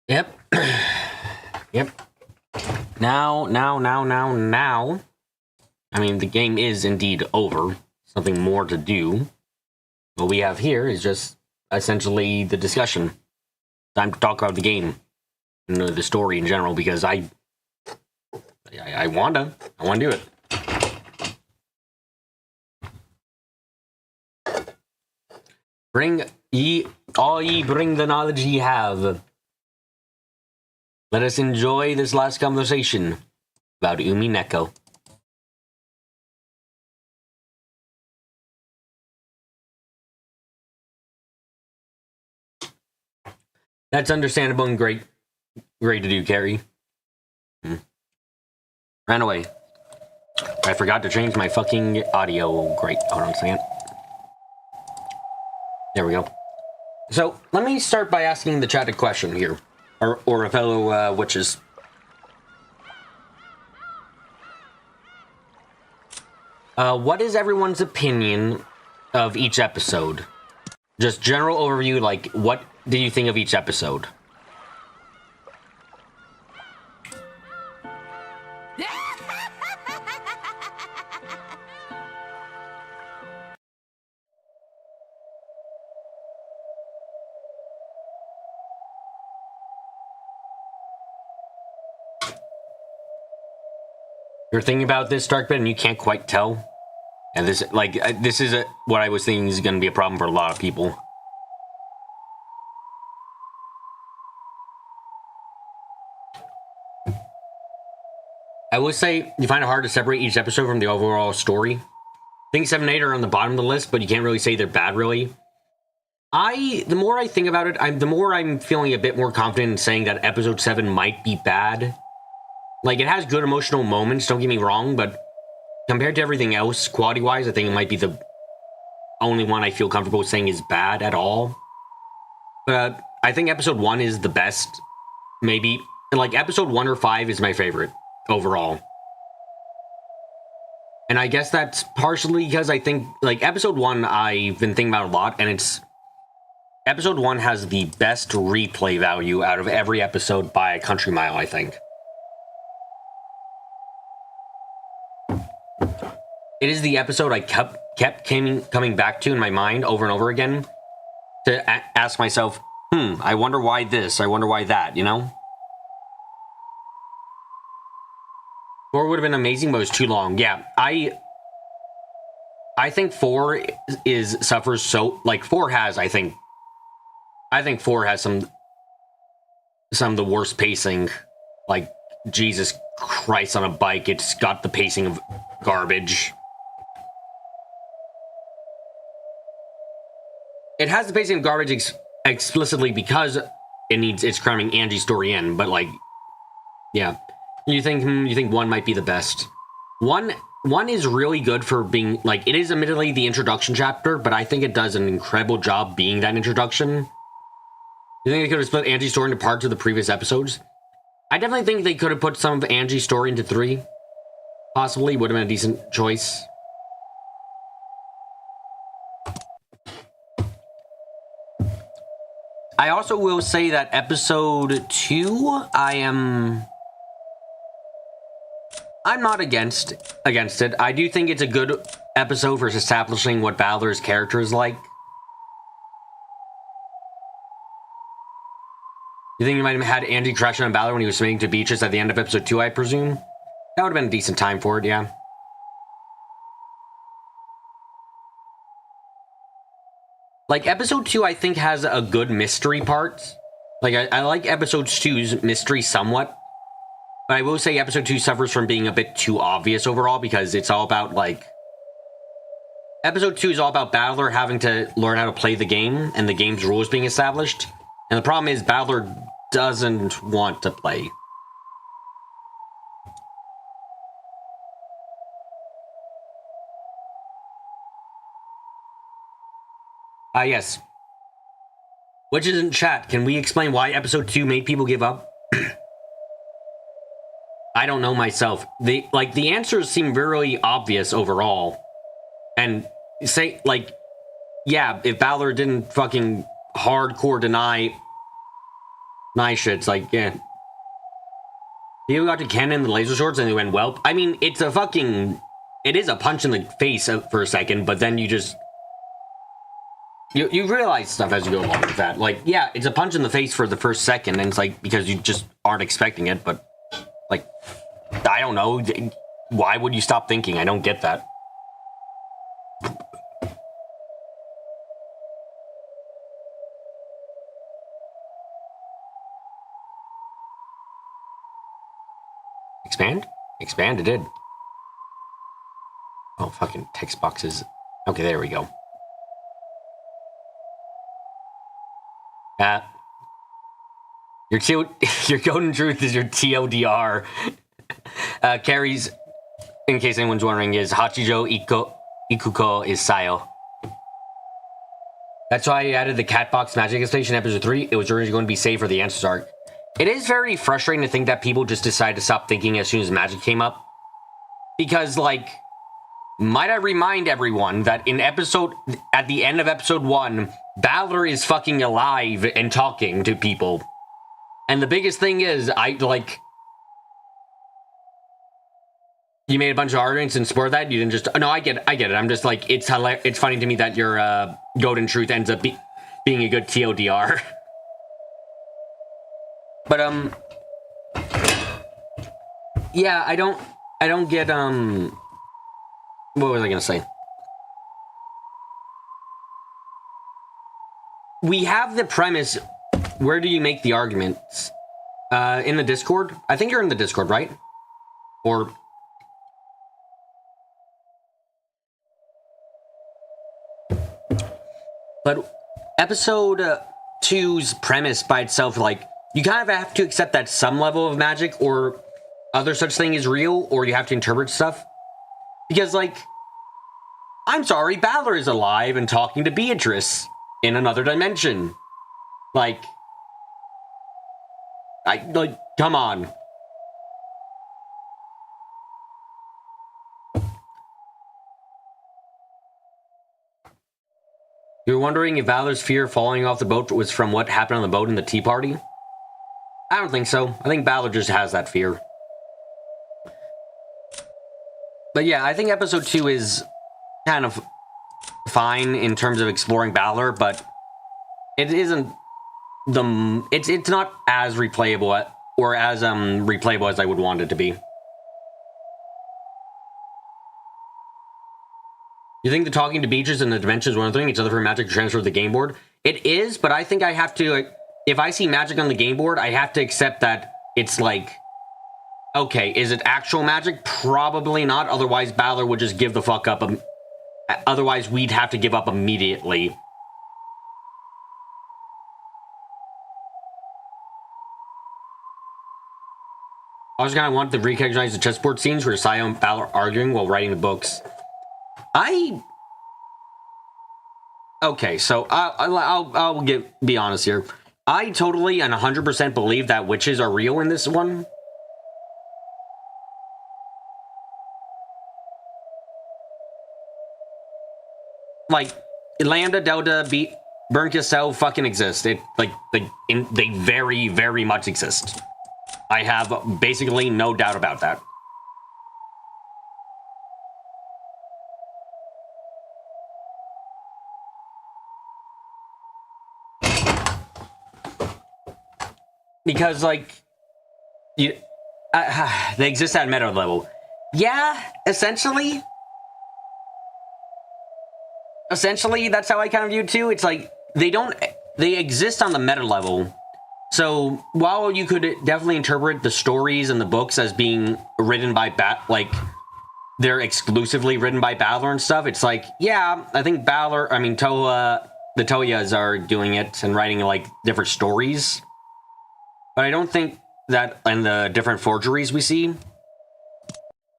Yep. Yep. Now. I mean, the game is indeed over. Something more to do. What we have here is just essentially the discussion. Time to talk about the game and the story in general, because I want to do it. Bring all ye bring the knowledge ye have. Let us enjoy this last conversation about Umineko. That's understandable and great to do, Carrie. Ran away. I forgot to change my fucking audio. Great. Hold on a second. There we go. So, let me start by asking the chat a question here. Or a fellow witches. What is everyone's opinion of each episode? Just general overview, like, what did you think of each episode? You're thinking about this, Darkbit, and you can't quite tell? And this, like, this is what I was thinking is going to be a problem for a lot of people. I will say, you find it hard to separate each episode from the overall story. I think 7 and 8 are on the bottom of the list, but you can't really say they're bad, really. The more I think about it, the more I'm feeling a bit more confident in saying that episode 7 might be bad. Like, it has good emotional moments, don't get me wrong, but compared to everything else, quality-wise, I think it might be the only one I feel comfortable saying is bad at all. But I think episode 1 is the best. Maybe, like, episode 1 or 5 is my favorite overall. And I guess that's partially because I think, like, episode 1 I've been thinking about a lot, and it's... Episode 1 has the best replay value out of every episode by a country mile, I think. It is the episode I kept coming back to in my mind over and over again to ask myself, I wonder why this, I wonder why that, you know? 4 would have been amazing, but it was too long. Yeah, I think 4 suffers so, like, 4 has, I think 4 has some of the worst pacing. Like, Jesus Christ on a bike, it's got the pacing of garbage. It has the pacing of garbage explicitly because it's cramming Angie's story in, but, like, yeah. You think 1 might be the best. 1 is really good for being, like, it is admittedly the introduction chapter, but I think it does an incredible job being that introduction. You think they could have split Angie's story into parts of the previous episodes? I definitely think they could have put some of Angie's story into 3. Possibly would have been a decent choice. I also will say that episode 2, I'm not against it. I do think it's a good episode for establishing what Balor's character is like. You think you might have had Angie crashing on Balor when he was swimming to Beatrice at the end of episode 2, I presume? That would have been a decent time for it, yeah. Like, episode 2, I think, has a good mystery part. Like, I like episode 2's mystery somewhat. But I will say episode 2 suffers from being a bit too obvious overall, because it's all about, like... Episode 2 is all about Balor having to learn how to play the game, and the game's rules being established. And the problem is, Balor doesn't want to play. Yes. Which is in chat. Can we explain why episode 2 made people give up? I don't know myself. The answers seem very obvious overall. And say, like, yeah, if Balor didn't fucking hardcore deny Nice shit. It's like, yeah. You got to cannon the laser swords and they went, well. I mean, it's a fucking... It is a punch in the face for a second, but then you just... You realize stuff as you go along with that. Like, yeah, it's a punch in the face for the first second, and it's like, because you just aren't expecting it, but... Like, I don't know. Why would you stop thinking? I don't get that. Expand? Expand, it did. Oh, fucking text boxes. Okay, there we go. Your golden truth is your TLDR. Carries, in case anyone's wondering, is Hachijo Ikuko is Sayo. That's why I added the cat box magic station in episode 3. It was originally going to be saved for the answers arc. It is very frustrating to think that people just decide to stop thinking as soon as magic came up. Because, like, might I remind everyone that at the end of episode 1, Balor is fucking alive and talking to people. And the biggest thing is, you made a bunch of arguments and support that. You didn't just... No, I get it. I'm just like, it's funny to me that your golden truth ends up being a good TLDR. But, yeah, I don't get, what was I gonna say? We have the premise. Where do you make the arguments? In the Discord? I think you're in the Discord, right? Or... But episode 2's premise by itself, like, you kind of have to accept that some level of magic or other such thing is real, or you have to interpret stuff. Because, like, I'm sorry, Balor is alive and talking to Beatrice in another dimension. Like, come on. You're wondering if Balor's fear of falling off the boat was from what happened on the boat in the tea party? I don't think so. I think Balor just has that fear. But yeah, I think episode 2 is kind of fine in terms of exploring Balor, but it isn't it's not as replayable or as replayable as I would want it to be. You think the talking to Beatrice in the dimension is one thing, it's other for magic to transfer to the game board? It is, but I think I have to, if I see magic on the game board, I have to accept that it's like, okay, is it actual magic? Probably not, otherwise Balor would just give the fuck up. Otherwise, we'd have to give up immediately. I was kind of want to recognize the chessboard scenes where Sayo and Balor arguing while writing the books. Okay, so I'll be honest here. I totally and 100% believe that witches are real in this one. Like, Lambda, Delta, Burn Cassell fucking exist. They very, very much exist. I have basically no doubt about that. Because, like, they exist at meta level. Yeah, essentially. Essentially, that's how I kind of view it too. It's like, they exist on the meta level. So, while you could definitely interpret the stories and the books as being written by they're exclusively written by Balor and stuff, it's like, yeah, I think the Toyas are doing it and writing, like, different stories. But I don't think that, and the different forgeries we see,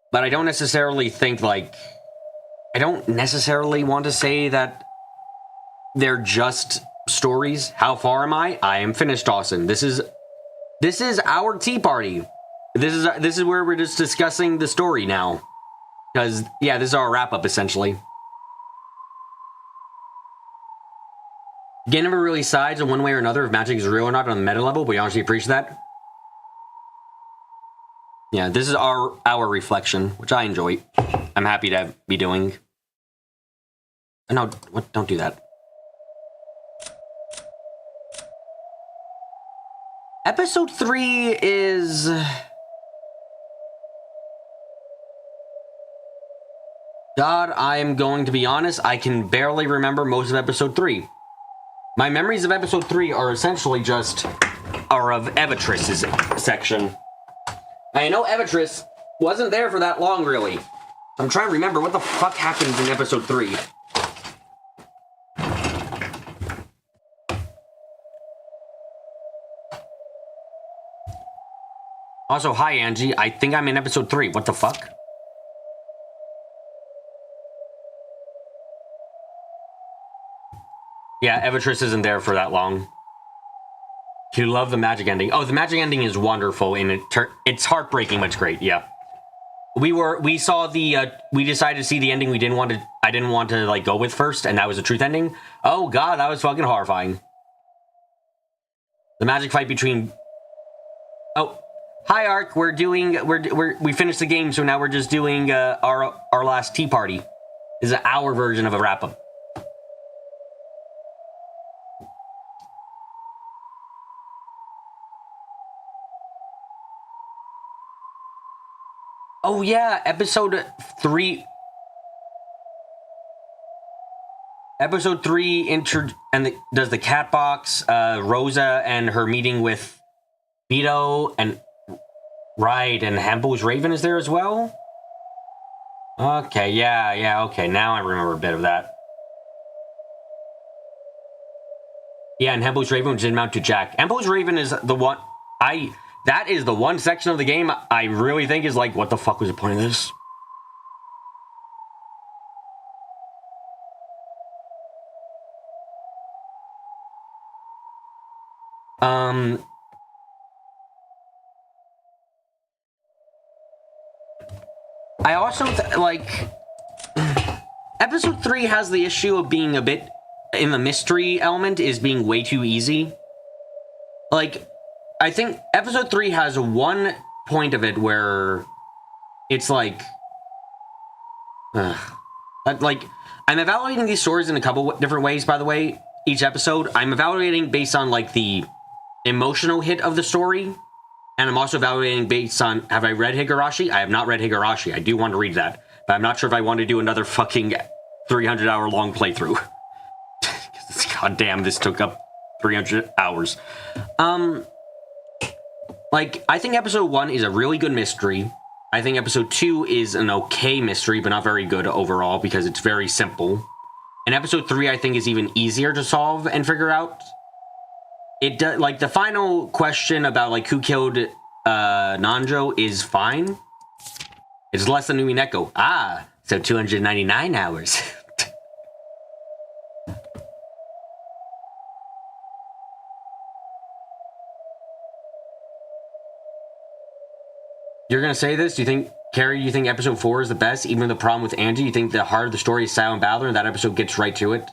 but I don't necessarily think, like, I don't necessarily want to say that they're just stories. How far am I? I am finished, Dawson. This is our tea party. This is where we're just discussing the story now. Because, yeah, this is our wrap-up, essentially. Game never really sides on one way or another if magic is real or not on the meta level, but we honestly appreciate that. Yeah, this is our reflection, which I enjoy. I'm happy to be doing. No, what? Don't do that. Episode 3 is... God, I am going to be honest, I can barely remember most of episode 3. My memories of episode 3 are essentially just... are of Evatris's section. I know Evatris wasn't there for that long, really. I'm trying to remember what the fuck happens in episode 3. Also, hi, Angie. I think I'm in episode 3. What the fuck? Yeah, Evatris isn't there for that long. You love the magic ending. Oh, the magic ending is wonderful, and it's heartbreaking, but it's great. Yeah, we decided to see the ending I didn't want to like go with first, and that was the truth ending. Oh god, that was fucking horrifying. The magic fight between. Oh, hi Ark. We finished the game, so now we're just doing our last tea party. This is our version of a wrap up. Oh yeah, episode 3. Episode 3 does the cat box, Rosa and her meeting with Vito and Hambo's Raven is there as well? Okay, yeah, okay, now I remember a bit of that. Yeah, and Hambo's Raven didn't mount to Jack. Hambo's Raven is the one that is the one section of the game I really think is like, what the fuck was the point of this? I also episode 3 has the issue of being a bit in the mystery element is being way too easy. Like, I think episode 3 has one point of it where it's like, like, I'm evaluating these stories in a couple different ways, by the way, each episode. I'm evaluating based on, like, the emotional hit of the story, and I'm also evaluating based on, have I read Higurashi? I have not read Higurashi. I do want to read that, but I'm not sure if I want to do another fucking 300-hour long playthrough. God damn, this took up 300 hours. Like, I think episode 1 is a really good mystery. I think episode 2 is an okay mystery, but not very good overall because it's very simple. And episode 3, I think, is even easier to solve and figure out. It does, like, the final question about, like, who killed Nanjo is fine. It's less than Umineko. Ah, so 299 hours. You're gonna say this? Do you think, Carrie, you think episode 4 is the best? Even with the problem with Angie, you think the heart of the story is Silent Battler and that episode gets right to it?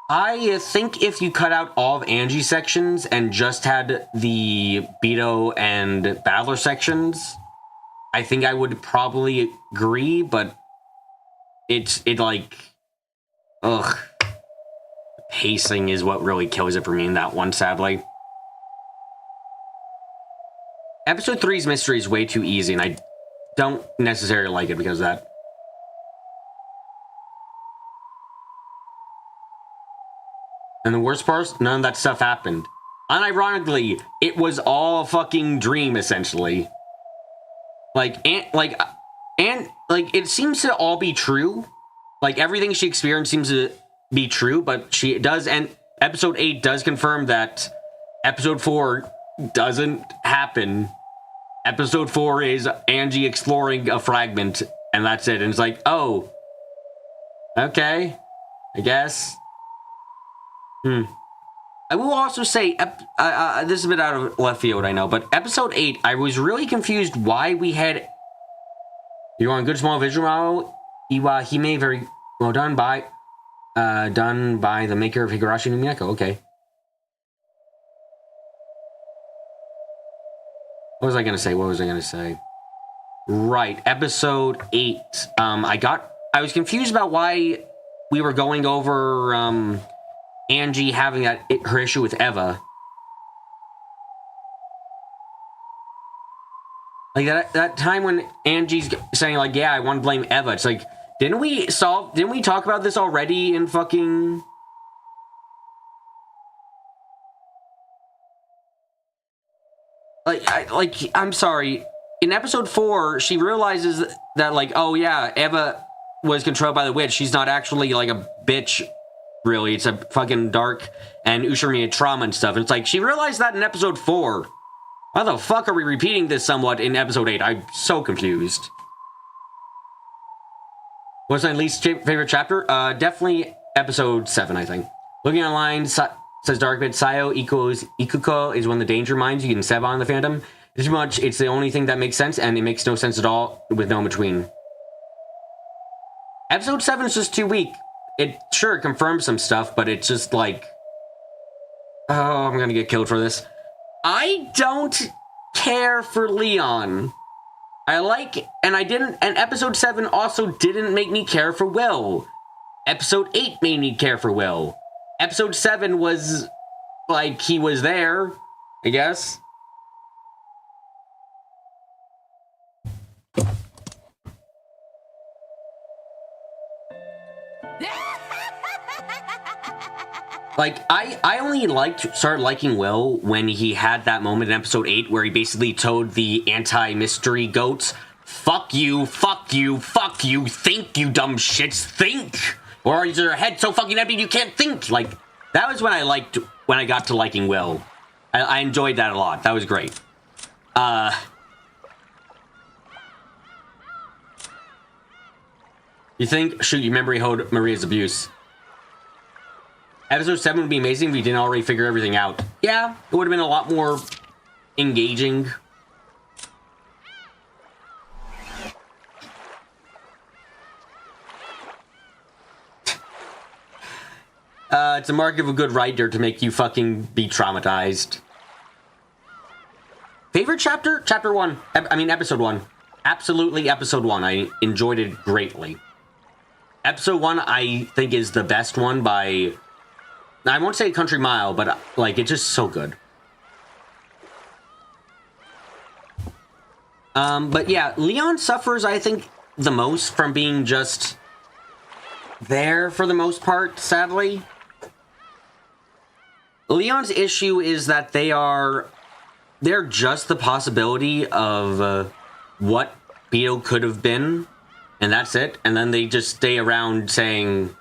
I think if you cut out all of Angie's sections and just had the Beto and Battler sections, I think I would probably agree, but pacing is what really kills it for me in that one, sadly. Episode 3's mystery is way too easy, and I don't necessarily like it because of that. And the worst part, none of that stuff happened. Unironically, it was all a fucking dream, essentially. It seems to all be true. Like, everything she experienced seems to be true, but she does, and episode 8 does confirm that episode 4 doesn't happen. Episode 4 is Angie exploring a fragment, and that's it. And it's like, oh, okay, I guess. I will also say, this is a bit out of left field, I know, but episode 8, I was really confused why we had... You're on good small visual model. Iwahime, very well done. Bye. Done by the maker of Higurashi and Umineko. Okay. What was I gonna say? Right, episode 8. I was confused about why we were going over Angie having her issue with Eva. Like that time when Angie's saying like, yeah, I want to blame Eva. It's like, didn't we talk about this already in fucking... I'm sorry. In episode 4, she realizes that, like, oh yeah, Eva was controlled by the witch. She's not actually, like, a bitch, really. It's a fucking dark and Ushiromiya trauma and stuff. And it's like, she realized that in episode 4. Why the fuck are we repeating this somewhat in episode 8? I'm so confused. What's my least favorite chapter? Definitely episode 7, I think. Looking online, says Darkbit, Sayo equals Ikuko is one of the danger minds you can seb on in the fandom. Pretty much, it's the only thing that makes sense, and it makes no sense at all with no in between. Episode 7 is just too weak. It sure confirms some stuff, but it's just like... Oh, I'm gonna get killed for this. I don't care for Leon. And episode 7 also didn't make me care for Will. Episode 8 made me care for Will. Episode 7 was, like, he was there, I guess. Like, I only started liking Will when he had that moment in episode 8 where he basically told the anti-mystery goats, fuck you, fuck you, fuck you, think, you dumb shits, think! Or is your head so fucking empty you can't think? Like, that was when I got to liking Will. I enjoyed that a lot. That was great. You think, shoot, you memory hold Maria's abuse. Episode 7 would be amazing if we didn't already figure everything out. Yeah, it would have been a lot more engaging. It's a mark of a good writer to make you fucking be traumatized. Favorite chapter? Chapter 1. Episode 1. Absolutely episode 1. I enjoyed it greatly. Episode 1, I think, is the best one by... I won't say country mile, but, like, it's just so good. But yeah, Leon suffers, I think, the most from being just there for the most part, sadly. Leon's issue is that they're just the possibility of what Beetle could have been, and that's it. And then they just stay around saying,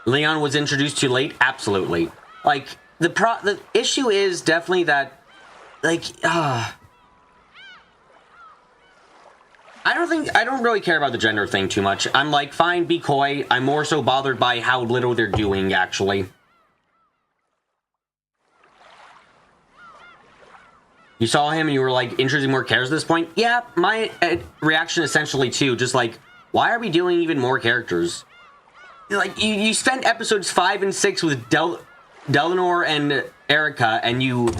Leon was introduced too late? Absolutely. Like, the issue is definitely that, like, I don't really care about the gender thing too much. I'm like, fine, be coy. I'm more so bothered by how little they're doing, actually. You saw him and you were like, introducing more characters at this point? Yeah, my reaction essentially too, just like, why are we doing even more characters? Like, you spent episodes 5 and 6 with Delnor and Erica, and you...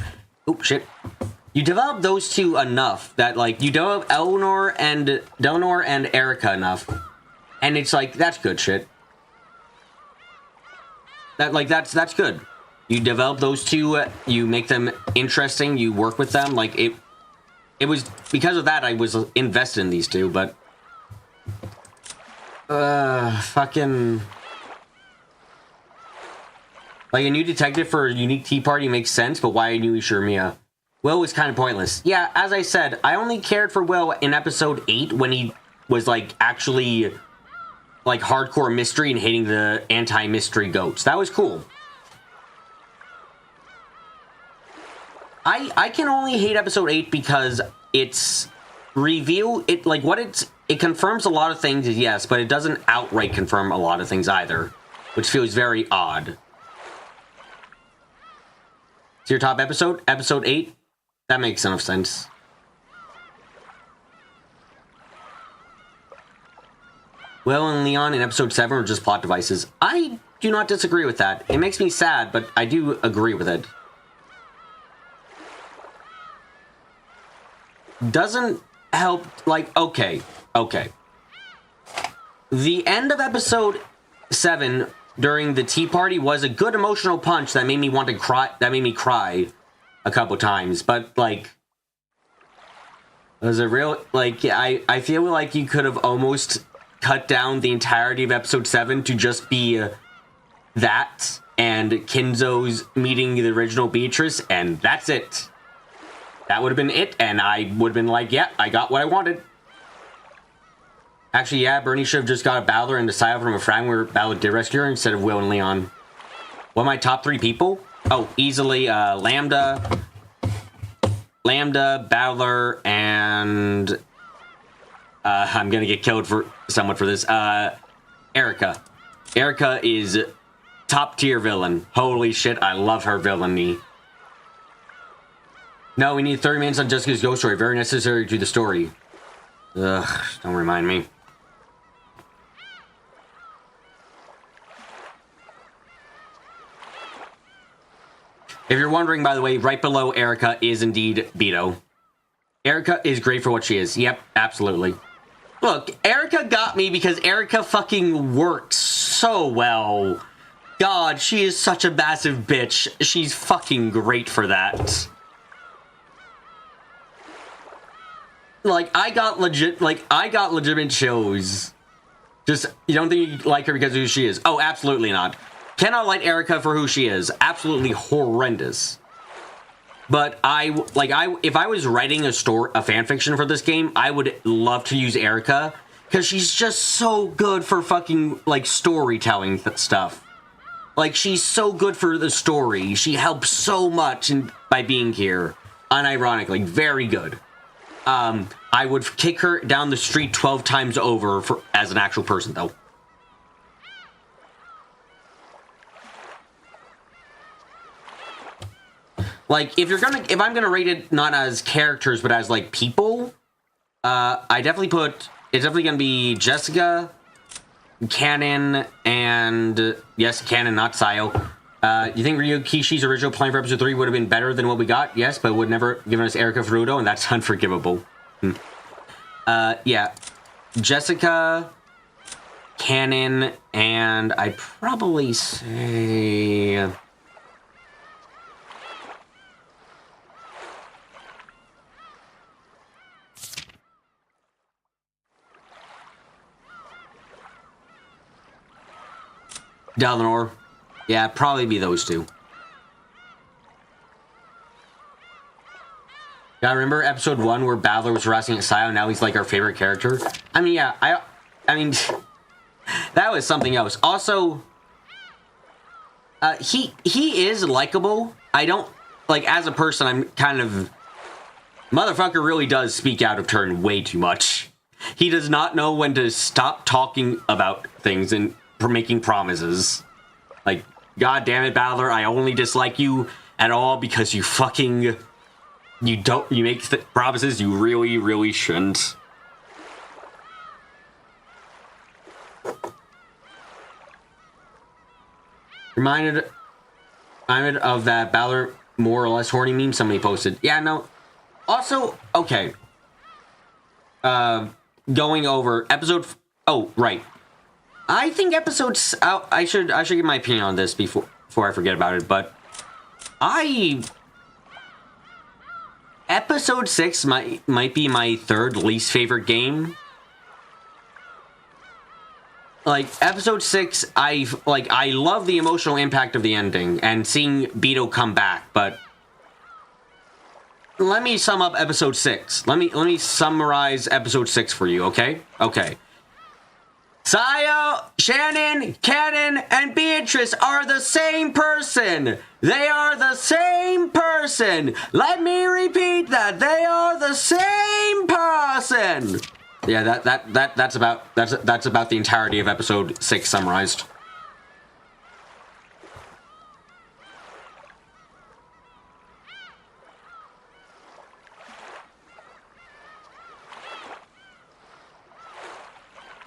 Oh, shit. You developed those two enough that, like, you develop Delnor and Erica enough. And it's like, that's good shit. That's good. You develop those two, you make them interesting, you work with them. Like, it was... Because of that, I was invested in these two, but... Fucking... Like, a new detective for a unique tea party makes sense, but why a new Ushiromiya? Will was kind of pointless. Yeah, as I said, I only cared for Will in episode 8 when he was, like, actually, like, hardcore mystery and hating the anti-mystery goats. That was cool. I can only hate episode 8 because it's it confirms a lot of things, yes, but it doesn't outright confirm a lot of things either, which feels very odd. It's your top episode? Episode 8? That makes enough sense. Will and Leon in episode 7 were just plot devices. I do not disagree with that. It makes me sad, but I do agree with it. Doesn't help, like, okay. The end of episode 7 during the tea party was a good emotional punch that made me want to cry, that made me cry a couple times, but, like, was it real? Like, I feel like you could have almost cut down the entirety of episode 7 to just be that and Kinzo's meeting the original Beatrice, and that's it. That would have been it, and I would have been like, yeah, I got what I wanted. Actually, yeah, Bernie should have just got a Balor and decided from a fragment where Balor did rescue her instead of Will and Leon. What are my top 3 people? Oh, easily Lambda, Balor, and I'm gonna get killed for somewhat for this. Erica. Erica is top tier villain. Holy shit, I love her villainy. No, we need 30 minutes on Jessica's ghost story. Very necessary to the story. Ugh, don't remind me. If you're wondering, by the way, right below Erica is indeed Beto. Erica is great for what she is. Yep, absolutely. Look, Erica got me because Erica fucking works so well. God, she is such a massive bitch. She's fucking great for that. Like, I got legitimate chills. Just, you don't think you like her because of who she is? Oh, absolutely not. Cannot like Erica for who she is. Absolutely horrendous. But if I was writing a fanfiction for this game, I would love to use Erica because she's just so good for fucking, like, storytelling stuff. Like, she's so good for the story. She helps so much by being here. Unironically, very good. I would kick her down the street 12 times over as an actual person, though. Like, if I'm gonna rate it not as characters, but as, like, people, it's definitely gonna be Jessica, Canon, and, yes, Canon, not Sayo. You think Ryu Kishi's original plan for episode 3 would have been better than what we got? Yes, but would never given us Erica Ferrudo, and that's unforgivable. Yeah. Jessica, Canon, and I'd probably say... Delnor. Yeah, probably be those two. Yeah, I remember episode 1 where Balor was harassing Sayo, now he's like our favorite character. I mean, yeah, I mean, that was something else. Also, he is likable. I don't, like, as a person, I'm kind of... Motherfucker really does speak out of turn way too much. He does not know when to stop talking about things and making promises. Like, God damn it, Balor, I only dislike you at all because you fucking... You make promises you really, really shouldn't. Reminded of that Balor more or less horny meme somebody posted. Yeah, no. Also, okay. Going over episode... Oh, right. I think episodes... I should give my opinion on this before I forget about it, but... Episode 6 might be my third least favorite game. Like, episode 6, I love the emotional impact of the ending and seeing Beto come back, but... Let me sum up episode 6. Let me summarize episode 6 for you, okay? Okay. Sayo, Shannon, Cannon, and Beatrice are the same person. They are the same person. Let me repeat that. They are the same person. Yeah, that's about the entirety of episode 6 summarized.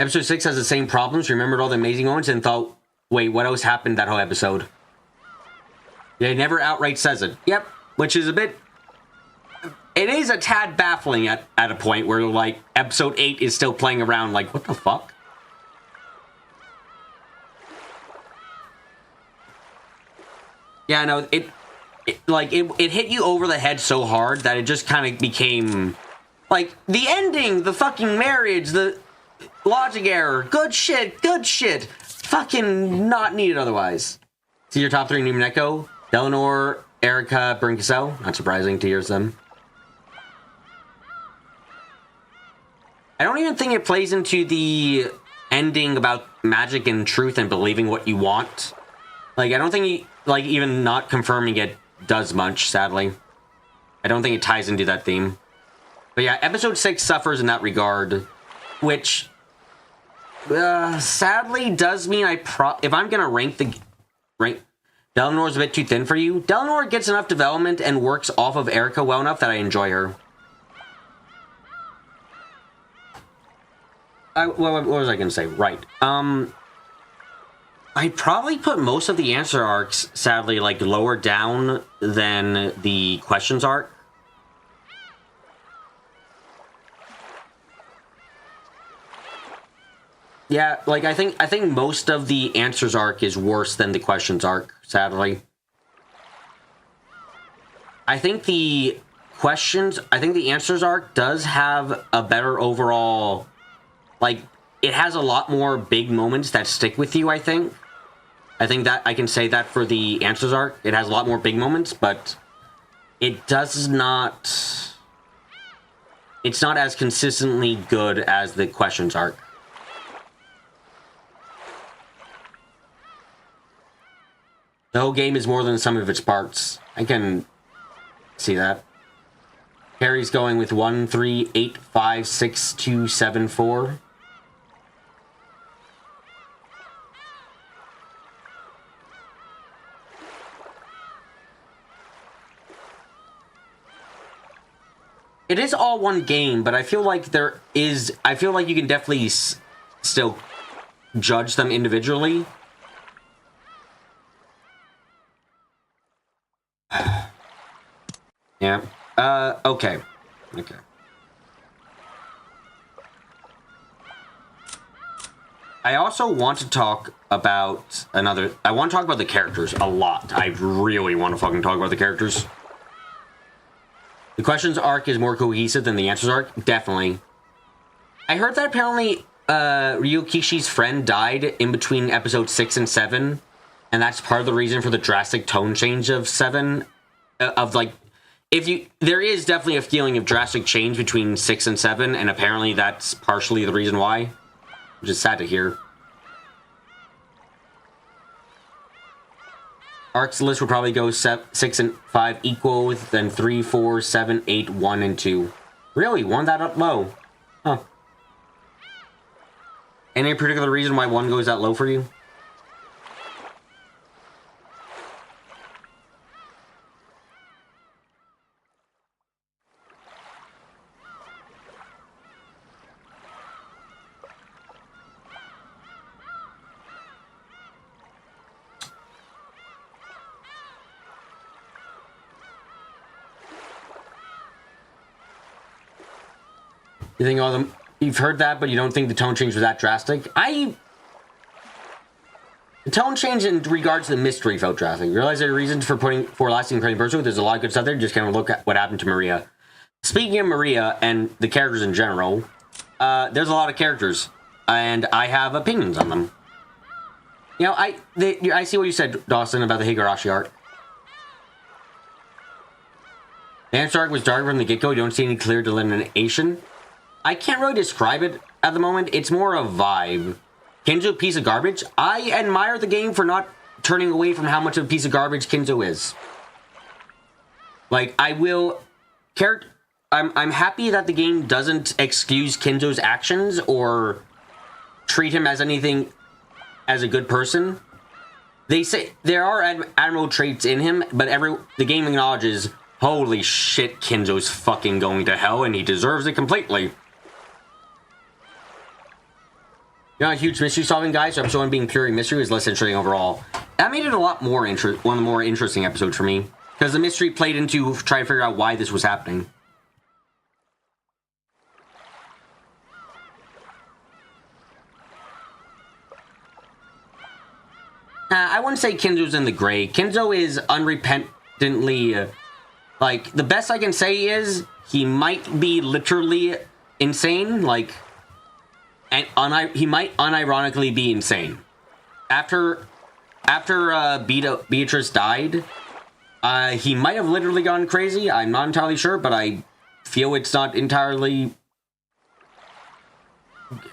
Episode 6 has the same problems, remembered all the amazing moments, and thought, wait, what else happened that whole episode? They never outright says it. Yep, which is a bit... It is a tad baffling at a point where, like, episode 8 is still playing around like, what the fuck? Yeah, no, it hit you over the head so hard that it just kind of became... Like, the ending, the fucking marriage, the logic error, good shit, fucking not needed otherwise. See your top 3 Umineko? Delanor, Erica, Brinkisel. Not surprising to hear them. I don't even think it plays into the ending about magic and truth and believing what you want. Like, I don't think, like, even not confirming it does much, sadly. I don't think it ties into that theme. But yeah, episode 6 suffers in that regard, which sadly does mean if I'm gonna rank Delanor's a bit too thin for you. Delanor gets enough development and works off of Erica well enough that I enjoy her. What was I gonna say? Right. I'd probably put most of the answer arcs, sadly, like lower down than the questions arc. Yeah, like I think most of the answers arc is worse than the questions arc, sadly. I think the answers arc does have a better overall, like, it has a lot more big moments that stick with you, I think. I think that I can say that for the answers arc. It has a lot more big moments, but it does not... It's not as consistently good as the questions arc. The whole game is more than the sum of its parts. I can see that. Harry's going with 1, 3, 8, 5, 6, 2, 7, 4. It is all one game, but I feel like I feel like you can definitely still judge them individually. Yeah. Okay. I also want to talk about I want to talk about the characters a lot. I really want to fucking talk about the characters. The questions arc is more cohesive than the answers arc. Definitely. I heard that apparently Ryukishi's friend died in between episode 6 and 7. And that's part of the reason for the drastic tone change of 7. There is definitely a feeling of drastic change between 6 and 7. And apparently that's partially the reason why. Which is sad to hear. Arcs list would probably go 6 and 5 equal, then 3, 4, 7, 8, 1, and 2. Really? 1 that up low? Huh. Any particular reason why 1 goes that low for you? You think you've heard that, but you don't think the tone change was that drastic? The tone change in regards to the mystery felt drastic. You realize there are reasons for lasting pretty personal. There's a lot of good stuff there. Just kind of look at what happened to Maria. Speaking of Maria and the characters in general, there's a lot of characters, and I have opinions on them. You know, I see what you said, Dawson, about the Higurashi arc. The answer arc was dark from the get-go. You don't see any clear delineation. I can't really describe it at the moment. It's more a vibe. Kinzo, a piece of garbage. I admire the game for not turning away from how much of a piece of garbage Kinzo is. Like, I'm happy that the game doesn't excuse Kinzo's actions or treat him as anything as a good person. They say there are admirable traits in him, but the game acknowledges, holy shit, Kinzo's fucking going to hell, and he deserves it completely. You're not a huge mystery solving guy, so episode 1 being purely mystery was less interesting overall. That made it a lot more one of the more interesting episodes for me, because the mystery played into trying to figure out why this was happening. I wouldn't say Kinzo's in the gray. Kinzo is unrepentantly, like, the best I can say is he might be literally insane, like, and he might unironically be insane. After Beatrice died, he might have literally gone crazy. I'm not entirely sure, but I feel it's not entirely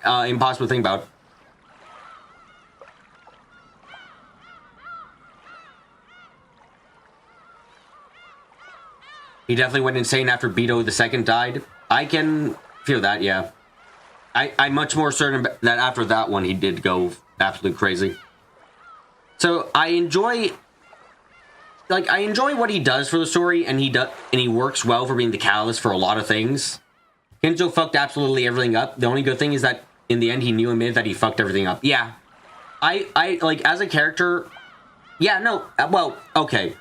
impossible to think about. He definitely went insane after Beto II died. I can feel that, yeah. I'm much more certain that after that one, he did go absolutely crazy. So I enjoy what he does for the story, and he works well for being the catalyst for a lot of things. Kinzo fucked absolutely everything up. The only good thing is that in the end, he knew and admitted that he fucked everything up. Yeah, I like as a character. Yeah, no, well, okay.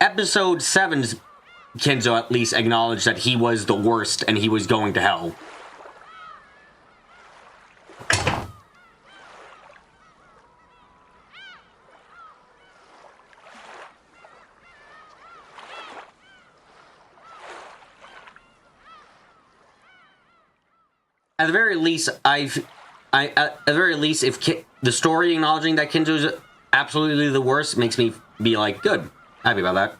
Episode 7's Kinzo at least acknowledged that he was the worst and he was going to hell. At the very least, at the very least, if the story acknowledging that Kinzo is absolutely the worst makes me be like, good, happy about that.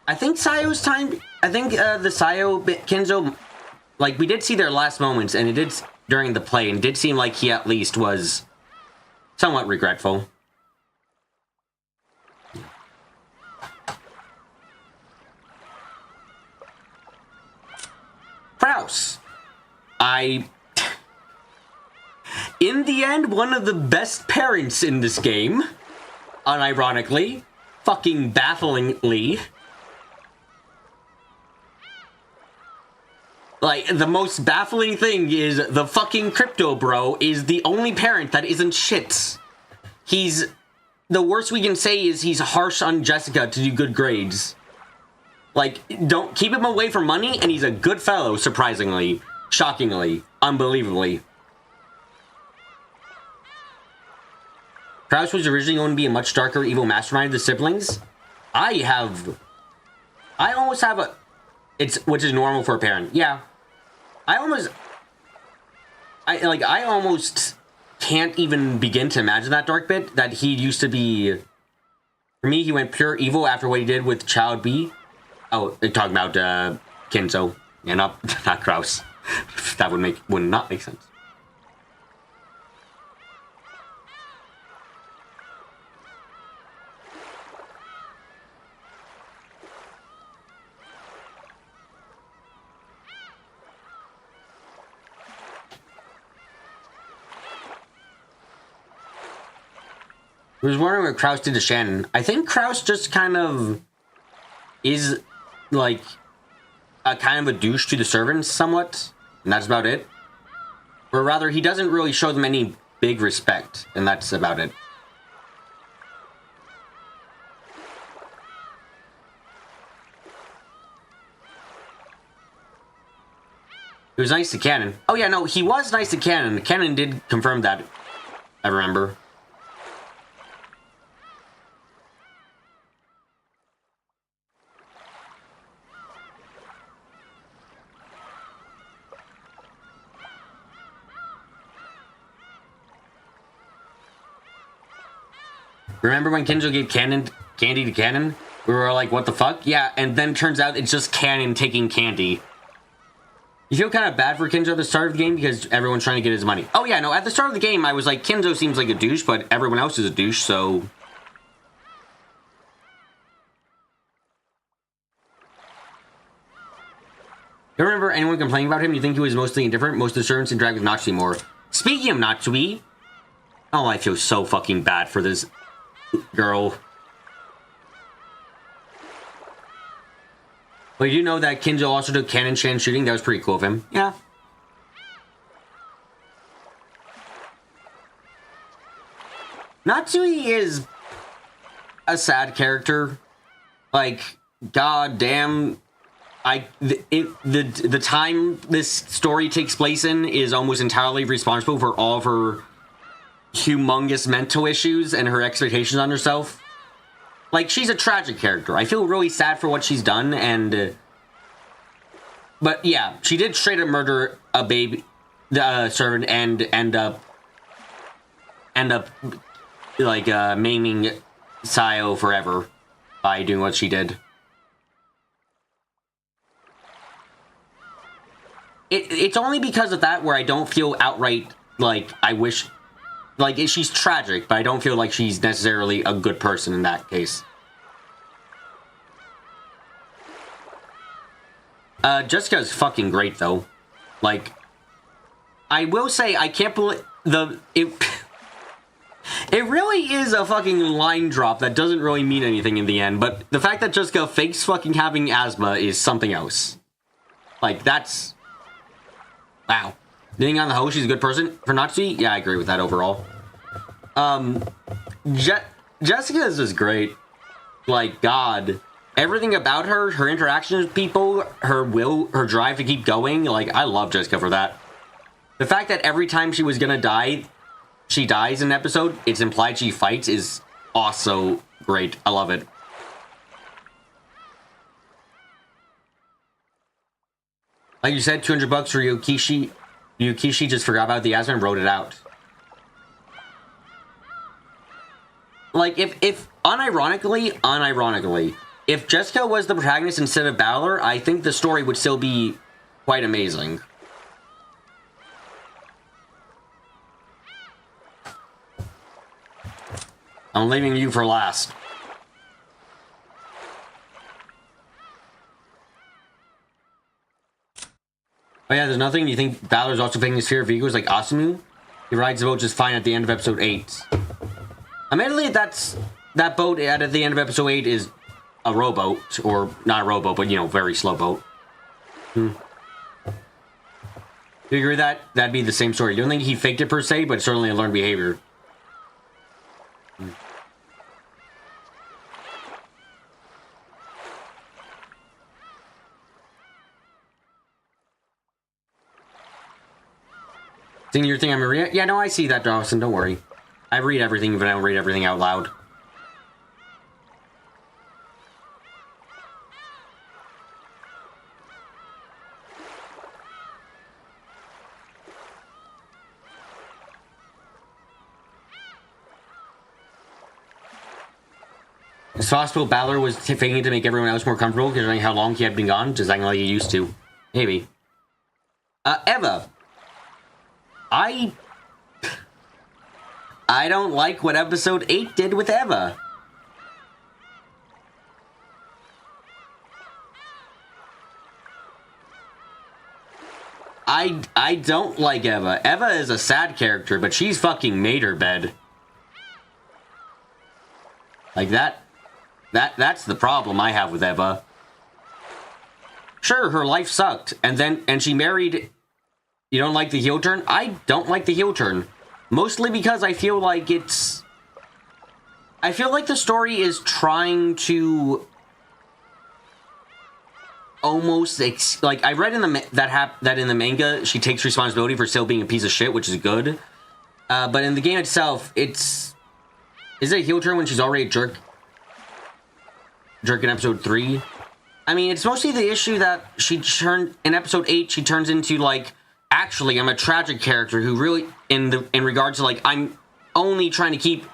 I think Sayo's time. I think the Sayo Kinzo, like we did see their last moments, and it did during the play, and it did seem like he at least was somewhat regretful. Kraus. In the end, one of the best parents in this game, unironically, fucking bafflingly. Like, the most baffling thing is the fucking crypto bro is the only parent that isn't shit. The worst we can say is he's harsh on Jessica to do good grades. Like, don't keep him away from money, and he's a good fellow, surprisingly, shockingly, unbelievably. Kraus was originally going to be a much darker, evil mastermind of the siblings. I almost have which is normal for a parent. Yeah. I almost can't even begin to imagine that dark bit, that he used to be, for me, he went pure evil after what he did with Child B. Oh, they're talking about, Kinzo. Yeah, not Kraus. That would not make sense. I was wondering what Kraus did to Shannon. I think Kraus just kind of is, like, a kind of a douche to the servants, somewhat. And that's about it. Or rather, he doesn't really show them any big respect. And that's about it. He was nice to Cannon. Oh yeah, no, he was nice to Cannon. Cannon did confirm that. I remember. Remember when Kinzo gave candy to Cannon? We were like, what the fuck? Yeah, and then turns out it's just Cannon taking candy. You feel kind of bad for Kinzo at the start of the game because everyone's trying to get his money. Oh yeah, no, at the start of the game, I was like, Kinzo seems like a douche, but everyone else is a douche, so... You remember anyone complaining about him? You think he was mostly indifferent? Most of the servants interact with Natsui more. Speaking of Natsui... Oh, I feel so fucking bad for this girl. But you know that Kinzo also took Cannon Shan shooting? That was pretty cool of him. Yeah. Natsui is a sad character. Like, god damn. The time this story takes place in is almost entirely responsible for all of her humongous mental issues and her expectations on herself. Like, she's a tragic character. I feel really sad for what she's done, and... but, yeah, she did straight up murder a baby... servant and end up... like, maiming Sayo forever by doing what she did. It's only because of that where I don't feel outright, like, I wish... like, she's tragic, but I don't feel like she's necessarily a good person in that case. Jessica's fucking great, though. Like, I will say, I can't believe... It really is a fucking line drop that doesn't really mean anything in the end, but the fact that Jessica fakes fucking having asthma is something else. Like, that's... wow. Being on the host, she's a good person. For Natsui, yeah, I agree with that overall. Jessica is just great. Like, God. Everything about her, her interactions with people, her will, her drive to keep going, like, I love Jessica for that. The fact that every time she was gonna die, she dies in an episode, it's implied she fights, is also great. I love it. Like you said, $200 for Yokishi. Yukishi just forgot about the asthma and wrote it out. Like, if unironically, if Jessica was the protagonist instead of Balor, I think the story would still be quite amazing. I'm leaving you for last. Oh yeah, there's nothing. You think Balor's also faking his fear of egos like Asumu? He rides the boat just fine at the end of episode 8. Admittedly, that boat at the end of episode 8 is a rowboat, or not a rowboat, but, you know, very slow boat. Do you agree with that? That'd be the same story. You don't think he faked it per se, but certainly a learned behavior. Seeing your thing on Maria? Yeah, no, I see that, Dawson. Don't worry. I read everything, but I don't read everything out loud. It's possible Balor was faking it to make everyone else more comfortable, considering how long he had been gone, just acting like he used to. Maybe. Eva. I don't like what episode 8 did with Eva. I don't like Eva. Eva is a sad character, but she's fucking made her bed. Like that's the problem I have with Eva. Sure, her life sucked, and she married. You don't like the heel turn? I don't like the heel turn. Mostly because I feel like the story is trying to almost like I read in that in the manga she takes responsibility for still being a piece of shit, which is good. But in the game itself, is it a heel turn when she's already a jerk in episode 3? I mean, it's mostly the issue that in episode 8 she turns into like, actually, I'm a tragic character who really, in regards to, like, I'm only trying to keep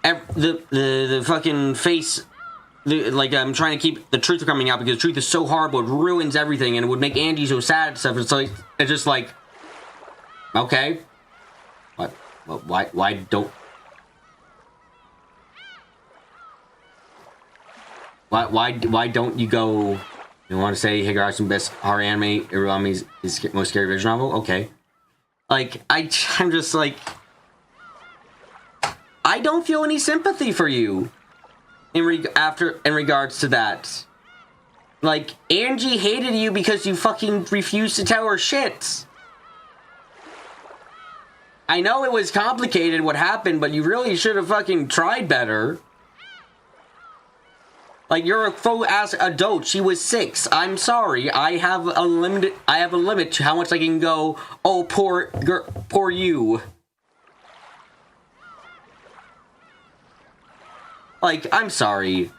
the fucking face, I'm trying to keep the truth coming out because the truth is so horrible, it ruins everything, and it would make Andy so sad and stuff. It's like, it's just like, okay, why don't you go? You want to say Higurashi best horror anime, Urami's his most scary visual novel? Okay. Like, I'm just like, I don't feel any sympathy for you in regards to that. Like, Angie hated you because you fucking refused to tell her shit. I know it was complicated what happened, but you really should have fucking tried better. Like, you're a full-ass adult. She was 6. I'm sorry. I have a limit to how much I can go, oh, poor you. Like, I'm sorry.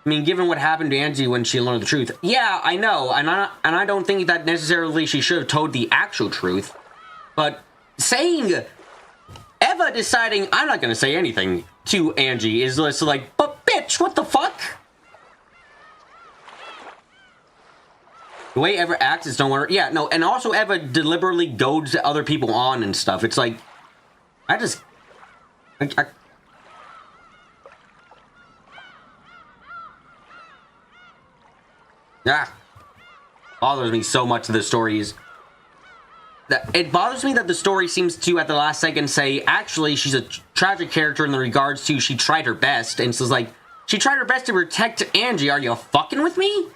I mean, given what happened to Angie when she learned the truth. Yeah, I know, and I don't think that necessarily she should have told the actual truth. But saying, Eva deciding I'm not going to say anything to Angie is just like, but bitch, what the fuck? The way Eva acts is don't want her. Yeah, no, and also Eva deliberately goads other people on and stuff. It's like, bothers me so much of the stories. It bothers me that the story seems to, at the last second, say, actually, she's a tragic character in the regards to she tried her best. And so it's like, she tried her best to protect Angie. Are you fucking with me?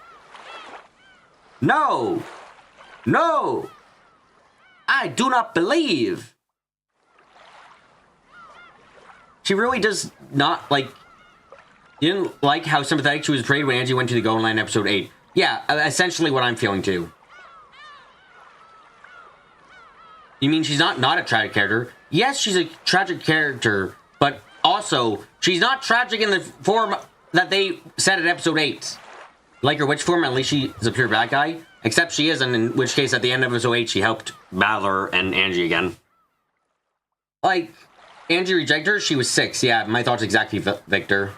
No. No. I do not believe. She really does not, like, you didn't like how sympathetic she was portrayed when Angie went to the Golden Line in episode 8. Yeah, essentially what I'm feeling too. You mean she's not a tragic character? Yes, she's a tragic character, but also, she's not tragic in the form that they said in episode 8. Like her witch form, at least she's a pure bad guy. Except she isn't, in which case at the end of episode 8, she helped Balor and Angie again. Like, Angie rejected her, she was 6. Yeah, my thoughts exactly, Victor.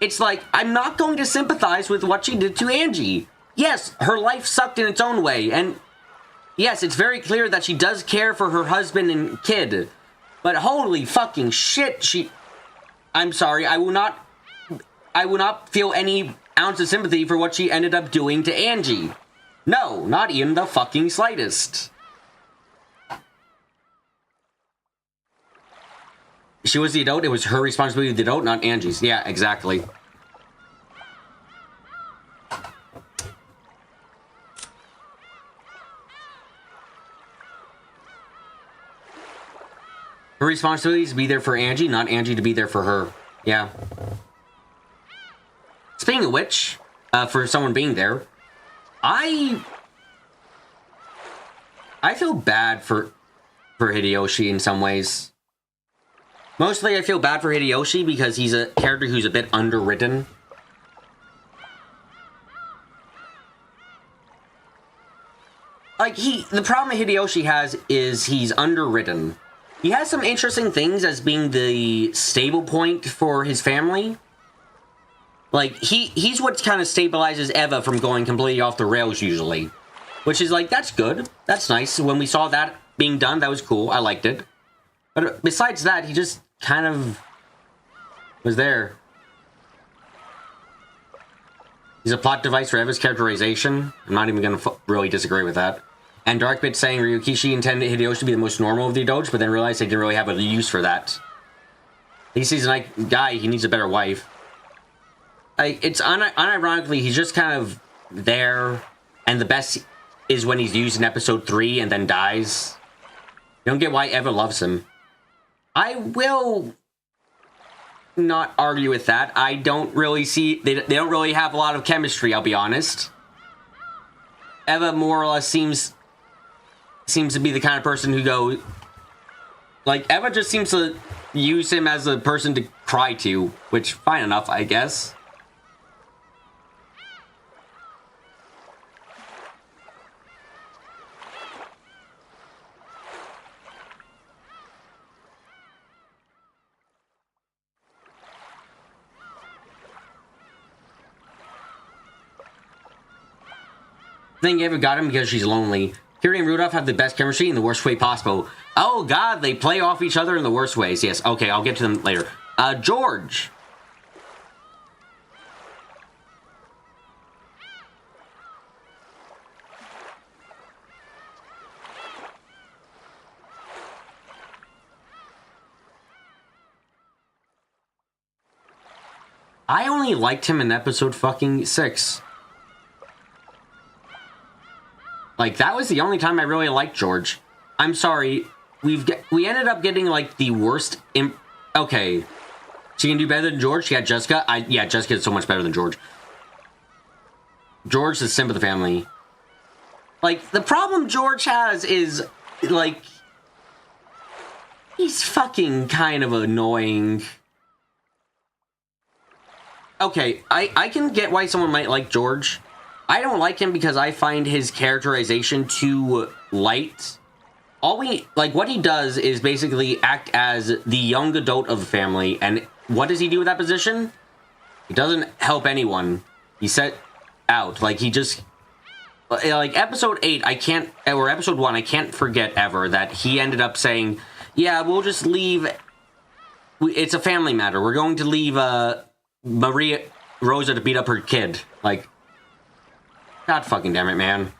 It's like, I'm not going to sympathize with what she did to Angie. Yes, her life sucked in its own way, and yes, it's very clear that she does care for her husband and kid. But holy fucking shit, I'm sorry, I will not feel any ounce of sympathy for what she ended up doing to Angie. No, not even the fucking slightest. She was the adult, it was her responsibility to the adult, not Angie's. Yeah, exactly. Her responsibility is to be there for Angie, not Angie to be there for her. Yeah. Speaking of which, for someone being there, I feel bad for Hideyoshi in some ways. Mostly I feel bad for Hideyoshi because he's a character who's a bit underwritten. Like, the problem Hideyoshi has is he's underwritten. He has some interesting things as being the stable point for his family. Like, he's what kind of stabilizes Eva from going completely off the rails usually. Which is like, that's good. That's nice. When we saw that being done, that was cool. I liked it. But besides that, he just kind of was there. He's a plot device for Eva's characterization. I'm not even going to really disagree with that. And Darkbit saying Ryukishi intended Hideyoshi to be the most normal of the adults, but then realized they didn't really have a use for that. At least he's a nice guy, he needs a better wife. Like, it's unironically, he's just kind of there, and the best is when he's used in episode 3 and then dies. You don't get why Eva loves him. I will not argue with that. I don't really see, they don't really have a lot of chemistry, I'll be honest. Eva more or less seems to be the kind of person who goes, like, Eva just seems to use him as a person to cry to, which, fine enough, I guess. I think Eva got him because she's lonely. Kiri and Rudolph have the best chemistry in the worst way possible. Oh god, they play off each other in the worst ways. Yes, okay, I'll get to them later. George. I only liked him in episode fucking 6. Like, that was the only time I really liked George. I'm sorry, we ended up getting, like, the worst okay. She can do better than George? She had Jessica? Yeah, Jessica is so much better than George. George is the simp of the family. Like, the problem George has is, like, he's fucking kind of annoying. Okay, I can get why someone might like George. I don't like him because I find his characterization too light. What he does is basically act as the young adult of the family, and what does he do with that position? He doesn't help anyone. He set out, like, he just, like, episode 8, or episode 1, I can't forget ever that he ended up saying, yeah, we'll just leave, it's a family matter, we're going to leave, Maria Rosa to beat up her kid. Like, God fucking damn it, man.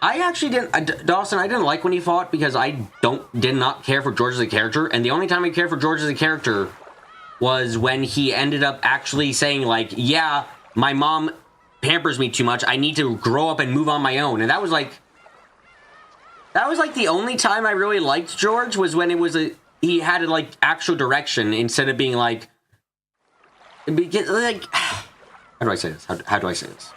I actually didn't, Dawson, I didn't like when he fought because I did not care for George as a character, and the only time I cared for George as a character was when he ended up actually saying, like, yeah, my mom pampers me too much, I need to grow up and move on my own, and that was like the only time I really liked George, was when it was he had, like, actual direction, instead of being like, how do I say this? How do I say this?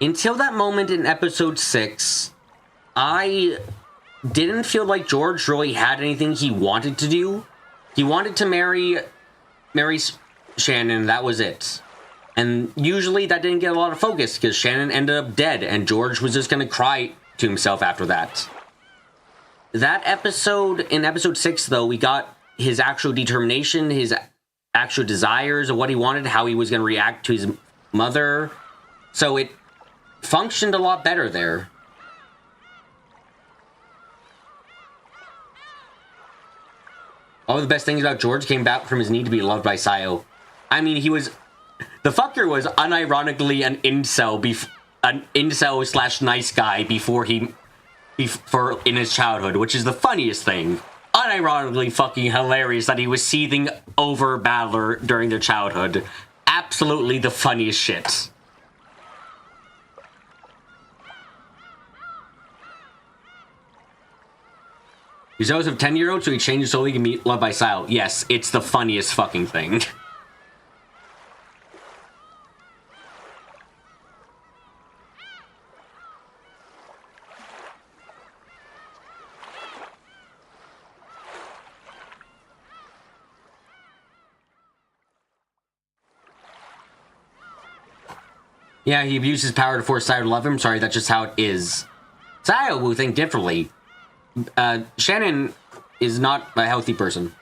Until that moment in episode 6, I didn't feel like George really had anything he wanted to do. He wanted to marry Shannon, that was it. And usually that didn't get a lot of focus, because Shannon ended up dead, and George was just gonna cry to himself after that. That episode, in episode 6, though, we got his actual determination, his actual desires of what he wanted, how he was gonna react to his mother. So it functioned a lot better there. All the best things about George came back from his need to be loved by Sayo. I mean, the fucker was unironically an incel slash nice guy before in his childhood, which is the funniest thing. Unironically fucking hilarious that he was seething over Battler during their childhood. Absolutely the funniest shit. He's always a 10-year-old, so he changes so he can be loved by Sayo. Yes, it's the funniest fucking thing. Yeah, he abused his power to force Sayo to love him. Sorry, that's just how it is. Sayo will think differently. Shannon is not a healthy person.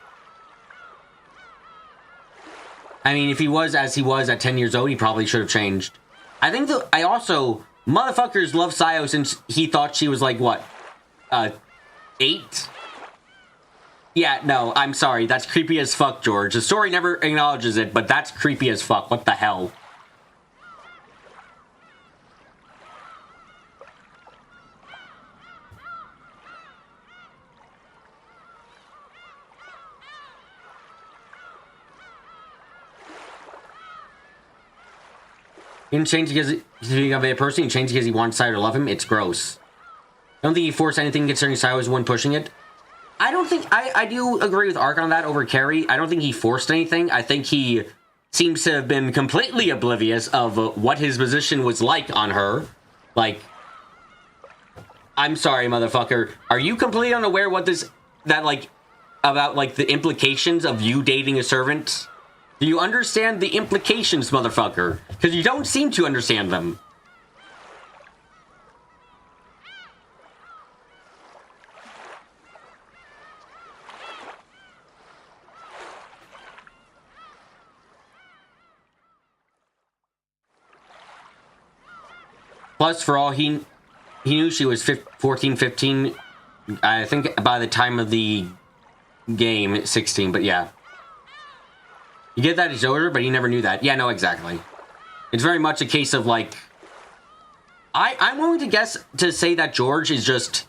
I mean, if he was as he was at 10 years old, he probably should have changed. I think that motherfuckers love Sayo since he thought she was like, what? 8? Yeah, no, I'm sorry. That's creepy as fuck, George. The story never acknowledges it, but that's creepy as fuck. What the hell? He didn't change because he's a bad person. He changed because he wants Sayo to love him. It's gross. I don't think he forced anything concerning Sayo as one pushing it. I don't think... I do agree with Ark on that over Carrie. I don't think he forced anything. I think he seems to have been completely oblivious of what his position was like on her. Like... I'm sorry, motherfucker. Are you completely unaware what about, like, the implications of you dating a servant? Do you understand the implications, motherfucker? Because you don't seem to understand them. Plus, for all he knew she was 14, 15, I think by the time of the game, 16, but yeah. You get that he's older, but he never knew that. Yeah, no, exactly. It's very much a case of, like... I'm willing to say that George is just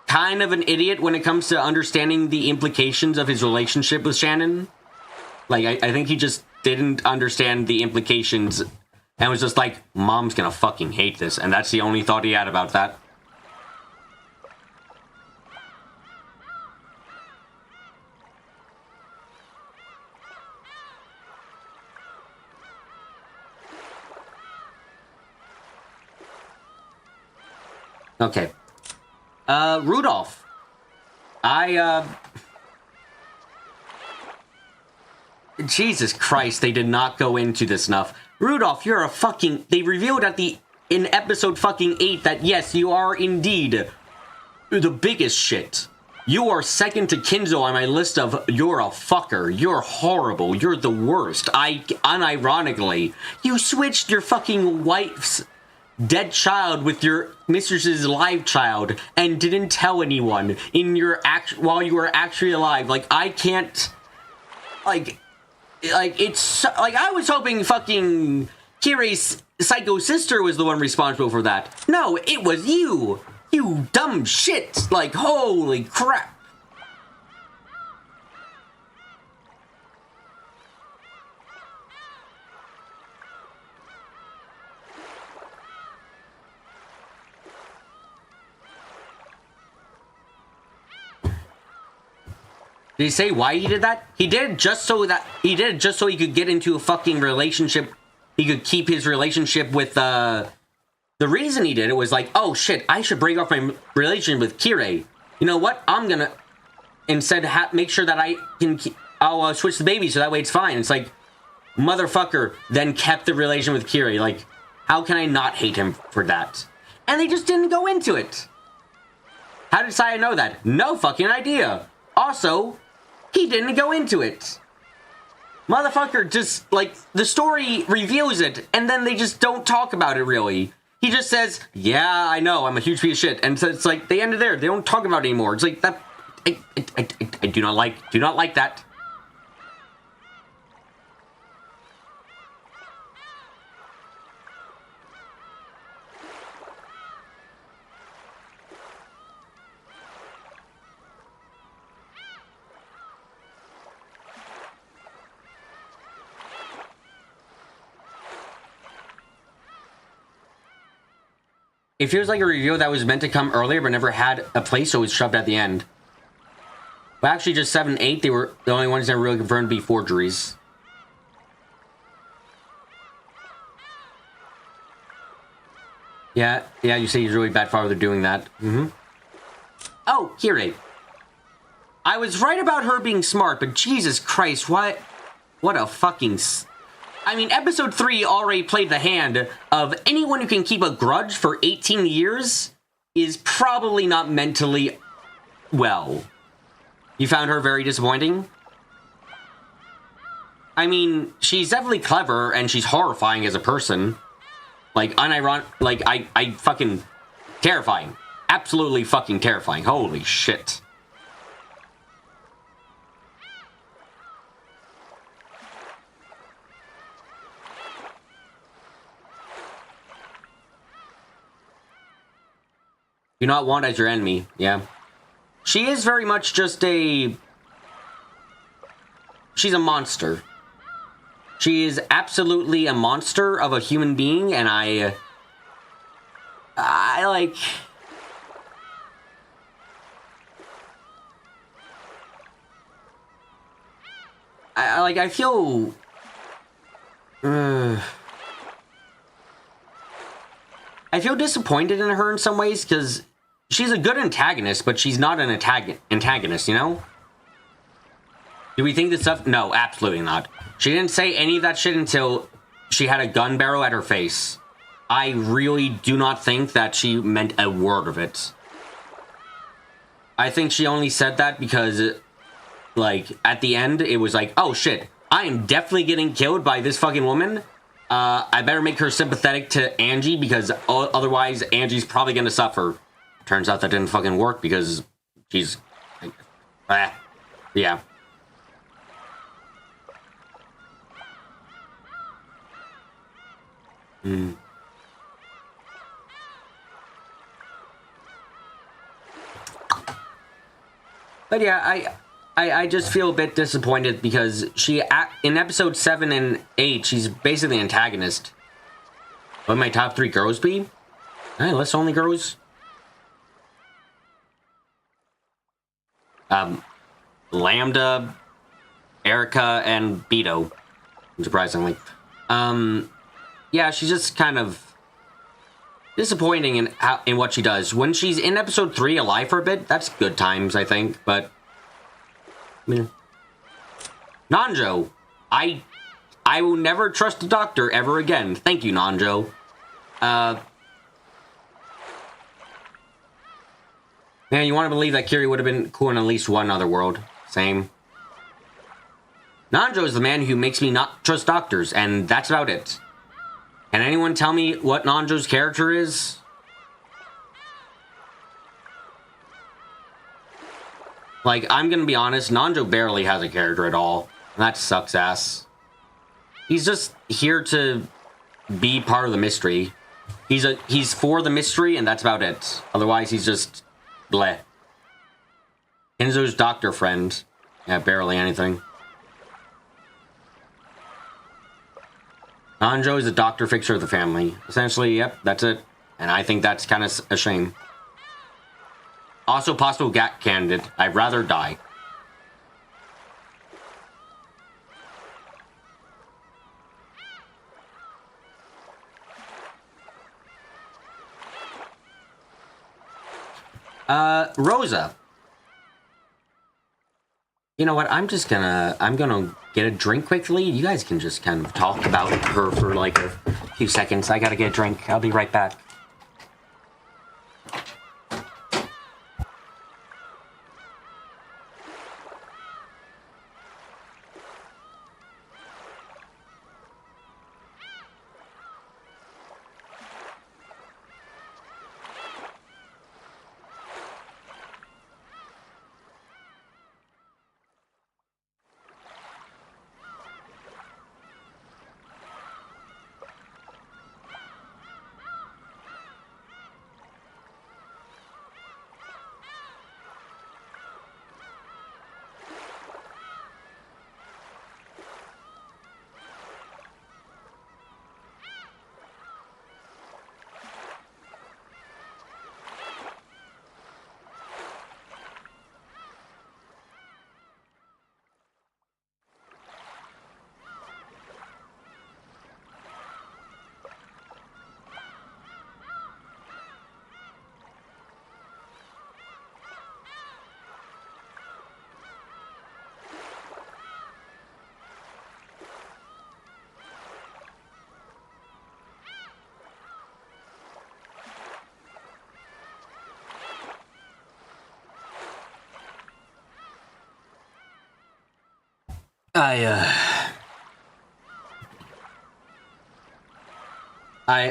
kind of an idiot when it comes to understanding the implications of his relationship with Shannon. Like, I think he just didn't understand the implications and was just like, Mom's gonna fucking hate this. And that's the only thought he had about that. Okay. Rudolph. Jesus Christ, they did not go into this enough. Rudolph, you're a fucking... They revealed in episode fucking 8 that yes, you are indeed the biggest shit. You are second to Kinzo on my list of you're a fucker, you're horrible, you're the worst. Unironically, you switched your fucking wife's dead child with your mistress's live child and didn't tell anyone while you were actually alive. Like, I can't... it's like I was hoping fucking Kirei's psycho sister was the one responsible for that. No, it was you. You dumb shit. Like, holy crap. Did he say why he did that? He did it just so he could get into a fucking relationship. He could keep his relationship with, the reason he did it was like, oh shit, I should break off my relationship with Kirei. You know what? I'm gonna, instead, make sure that I'll switch the baby so that way it's fine. It's like, motherfucker then kept the relation with Kirei. Like, how can I not hate him for that? And they just didn't go into it. How did Saya know that? No fucking idea. Also, he didn't go into it. Motherfucker just, like, the story reveals it, and then they just don't talk about it, really. He just says, yeah, I know, I'm a huge piece of shit. And so it's like, they ended there. They don't talk about it anymore. It's like, that, I do not like that. It feels like a reveal that was meant to come earlier but never had a place, so it was shoved at the end. Well, actually, just 7 and 8, they were the only ones that were really confirmed to be forgeries. Yeah, you say he's really bad father doing that. Oh, Kirei. I was right about her being smart, but Jesus Christ, what a fucking... I mean, episode 3 already played the hand of anyone who can keep a grudge for 18 years is probably not mentally well. You found her very disappointing? I mean, she's definitely clever and she's horrifying as a person. Like, unironic, like, I fucking terrifying. Absolutely fucking terrifying. Holy shit. Do not want as your enemy, yeah. She is very much just she's a monster. She is absolutely a monster of a human being, and I like... I feel... I feel disappointed in her in some ways, because she's a good antagonist, but she's not an antagonist, you know? Do we think this stuff? No, absolutely not. She didn't say any of that shit until she had a gun barrel at her face. I really do not think that she meant a word of it. I think she only said that because, like, at the end, it was like, oh shit, I am definitely getting killed by this fucking woman. I better make her sympathetic to Angie because otherwise Angie's probably gonna suffer. Turns out that didn't fucking work because she's... yeah. But yeah, I just feel a bit disappointed because in episode 7 and 8, she's basically the antagonist. What would my top 3 girls be? List only girls. Lambda, Erica, and Beto. Surprisingly. Yeah, she's just kind of disappointing in what she does. When she's in episode 3 alive for a bit, that's good times, I think, but... Nanjo. I will never trust a doctor ever again. Thank you, Nanjo. Man, you want to believe that Kiri would have been cool in at least one other world. Same. Nanjo is the man who makes me not trust doctors, and that's about it. Can anyone tell me what Nanjo's character is? Like, I'm gonna be honest, Nanjo barely has a character at all. And that sucks ass. He's just here to be part of the mystery. He's for the mystery, and that's about it. Otherwise, he's just bleh. Kenzo's doctor friend. Yeah, barely anything. Nanjo is a doctor fixer of the family. Essentially, yep, that's it. And I think that's kind of a shame. Also, possible GAT candidate. I'd rather die. Rosa. You know what? I'm gonna get a drink quickly. You guys can just kind of talk about her for like a few seconds. I gotta get a drink. I'll be right back.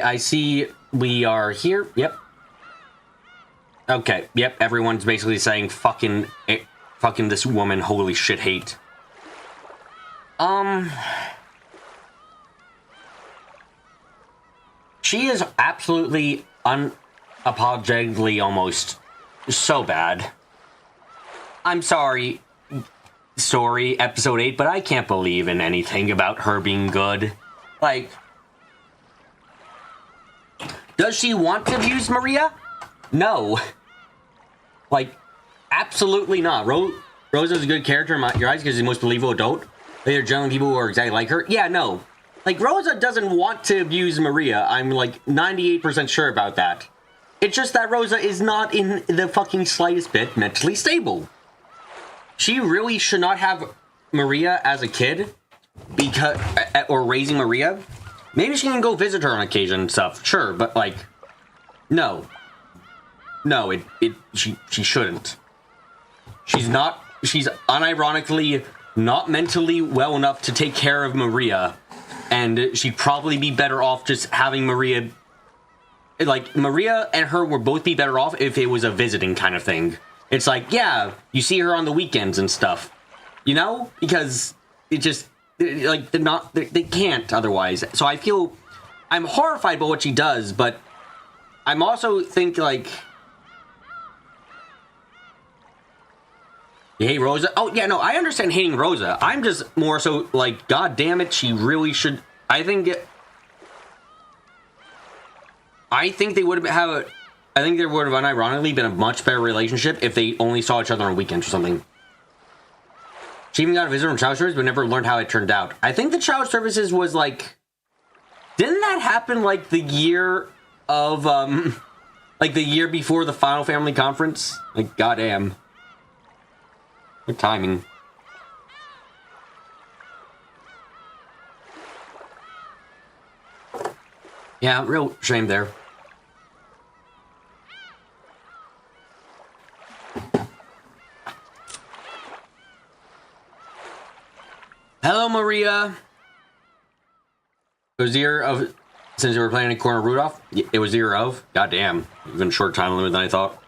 I see we are here. Yep. Okay. Yep. Everyone's basically saying fucking this woman. Holy shit, hate. She is absolutely unapologetically almost so bad. I'm sorry. Story episode 8, but I can't believe in anything about her being good. Like, does she want to abuse Maria? No. Like, absolutely not. Rosa's a good character in your eyes because she's the most believable adult. They're generally people who are exactly like her. Yeah, no. Like, Rosa doesn't want to abuse Maria. I'm like 98% sure about that. It's just that Rosa is not in the fucking slightest bit mentally stable. She really should not have Maria as a kid, or raising Maria. Maybe she can go visit her on occasion and stuff, sure, but like, no, she shouldn't. She's unironically not mentally well enough to take care of Maria, and she'd probably be better off just having Maria. Like, Maria and her would both be better off if it was a visiting kind of thing. It's like, yeah, you see her on the weekends and stuff, you know? Because it just, like, they can't otherwise. So I'm horrified by what she does, but I'm also think, like, You hate Rosa? Oh, yeah, no, I understand hating Rosa. I'm just more so like, god damn it, she really should... I think they would have I think there would have unironically been a much better relationship if they only saw each other on weekends or something. She even got a visit from child services, but never learned how it turned out. I think the child services was like... Didn't that happen like the year of, like the year before the final family conference? Like, goddamn. Good timing. Yeah, real shame there. Hello, Maria. It was the year of, since you were playing in Corner Rudolph, it was the year of. Goddamn, even short time limit than I thought.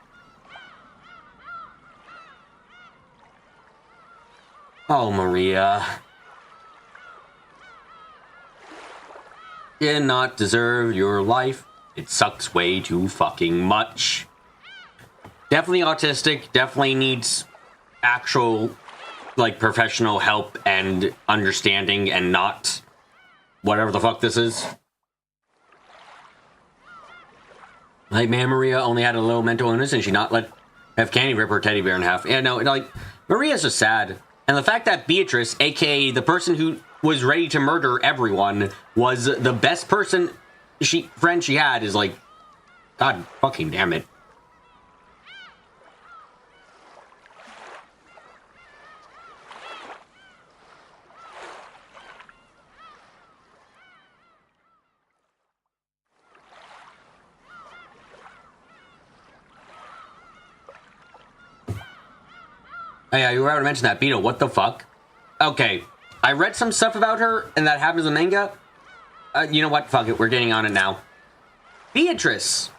Oh, Maria. Did not deserve your life. It sucks way too fucking much. Definitely autistic, definitely needs actual, like, professional help and understanding and not whatever the fuck this is. Like, man, Maria only had a little mental illness and she not let have Candy rip her teddy bear in half. Yeah, no, like, Maria's just sad. And the fact that Beatrice, aka the person who was ready to murder everyone, was the best friend she had is like, god fucking damn it. Oh yeah, you were about to mention that. Beetle, what the fuck? Okay, I read some stuff about her, and that happens in manga. You know what? Fuck it, we're getting on it now. Beatrice!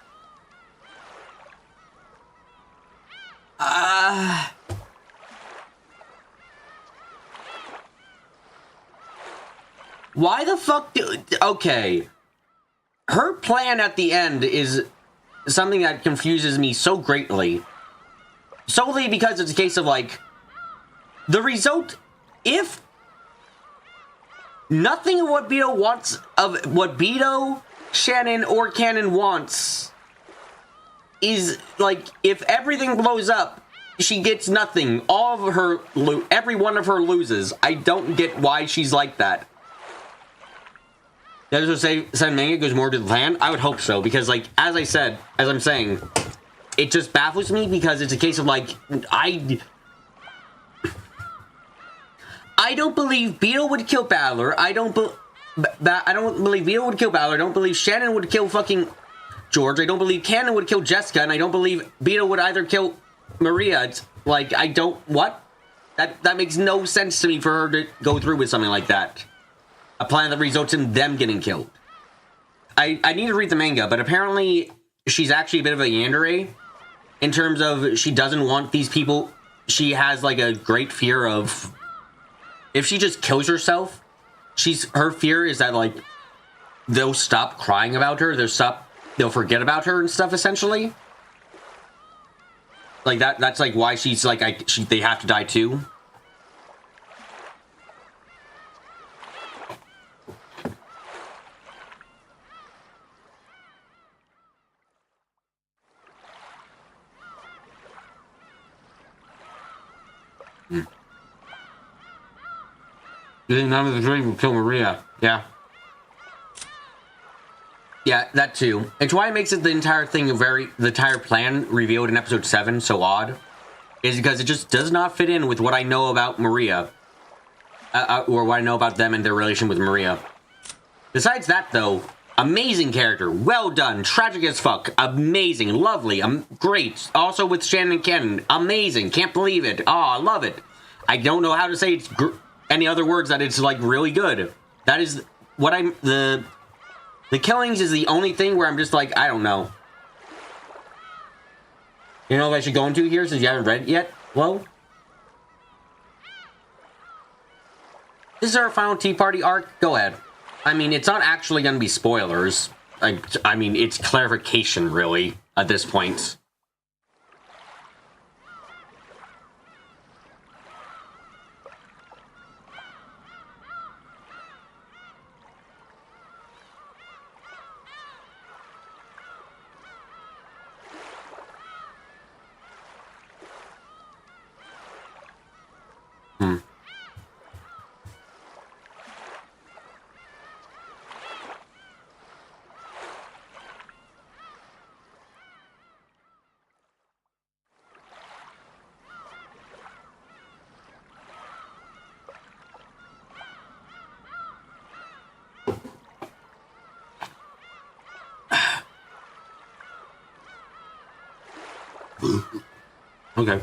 Why the fuck okay. Her plan at the end is something that confuses me so greatly. Solely because it's a case of, like, the result, if nothing of what Beto wants, of what Beto, Shannon, or Cannon wants is, like, if everything blows up, she gets nothing. All of her, every one of her loses. I don't get why she's like that. That is to say, manga goes more to the plan? I would hope so, because, like, as I'm saying, it just baffles me because it's a case of, like, I don't believe Beetle would kill Battler. I don't believe Beetle would kill Battler. I don't believe Shannon would kill fucking George. I don't believe Cannon would kill Jessica. And I don't believe Beetle would either kill Maria. It's like, I don't... What? That makes no sense to me for her to go through with something like that. A plan that results in them getting killed. I need to read the manga, but apparently she's actually a bit of a yandere. In terms of, she doesn't want these people, she has, like, a great fear of, if she just kills herself, her fear is that, like, they'll stop crying about her, they'll forget about her and stuff, essentially. Like, that's, like, why she's, like, they have to die too. You think none of the three will kill Maria? Yeah. Yeah, that too. It's why it makes it the entire thing the entire plan revealed in episode 7 so odd. Is because it just does not fit in with what I know about Maria. Or what I know about them and their relation with Maria. Besides that, though, amazing character. Well done. Tragic as fuck. Amazing. Lovely. Great. Also with Shannon and Cannon. Amazing. Can't believe it. Oh, I love it. I don't know how to say any other words that it's, like, really good. That is what the killings is the only thing where I'm just like, I don't know. You know what I should go into here since you haven't read it yet? Well, this is our final Tea Party arc. Go ahead. I mean, it's not actually going to be spoilers. I mean, it's clarification, really, at this point. Okay.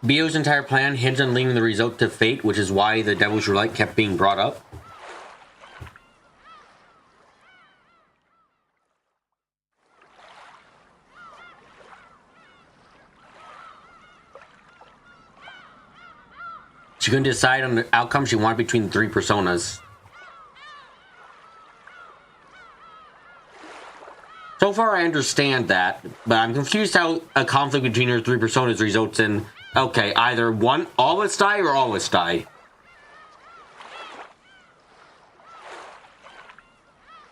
Bio's entire plan hinged on leaving the result to fate, which is why the Devil's Roulette kept being brought up. She couldn't decide on the outcome she wanted between the three personas. So far, I understand that, but I'm confused how a conflict between her three personas results in, okay, either one, all of us die, or all of us die.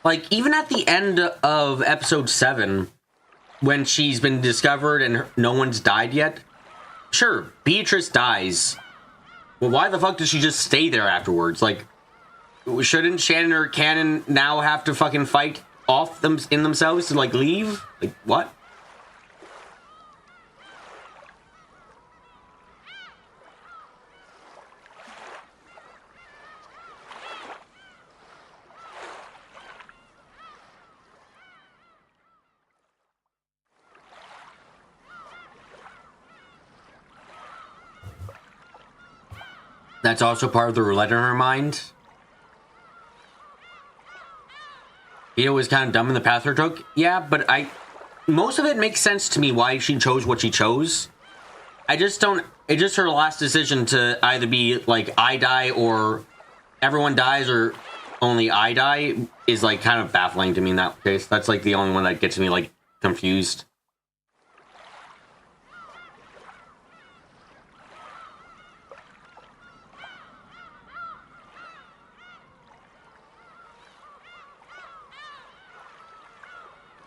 Like, even at the end of episode 7, when she's been discovered and no one's died yet, sure, Beatrice dies. Well, why the fuck does she just stay there afterwards? Like, shouldn't Shannon or Cannon now have to fucking fight off them in themselves to, like, leave? Like, what? That's also part of the roulette in her mind. Ito was kind of dumb in the path her took. Yeah, but most of it makes sense to me why she chose what she chose. I just don't, it's just her last decision to either be like, I die or everyone dies or only I die is like kind of baffling to me in that case. That's like the only one that gets me like confused.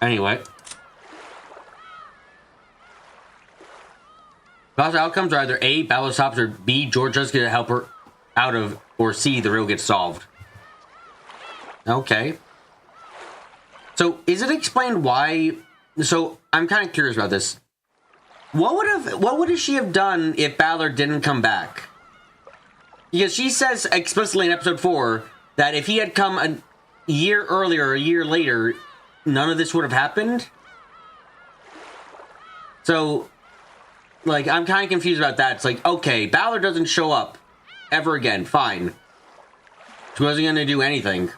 Anyway. Possible outcomes are either A, battle stops, or B, George does get to help her out of, or C, the riddle gets solved. Okay. So, is it explained why... So, I'm kind of curious about this. What would she have done if Balor didn't come back? Because she says explicitly in episode 4 that if he had come a year earlier, a year later, none of this would have happened. So, like, I'm kind of confused about that. It's like, okay, Balor doesn't show up ever again. Fine. She wasn't going to do anything.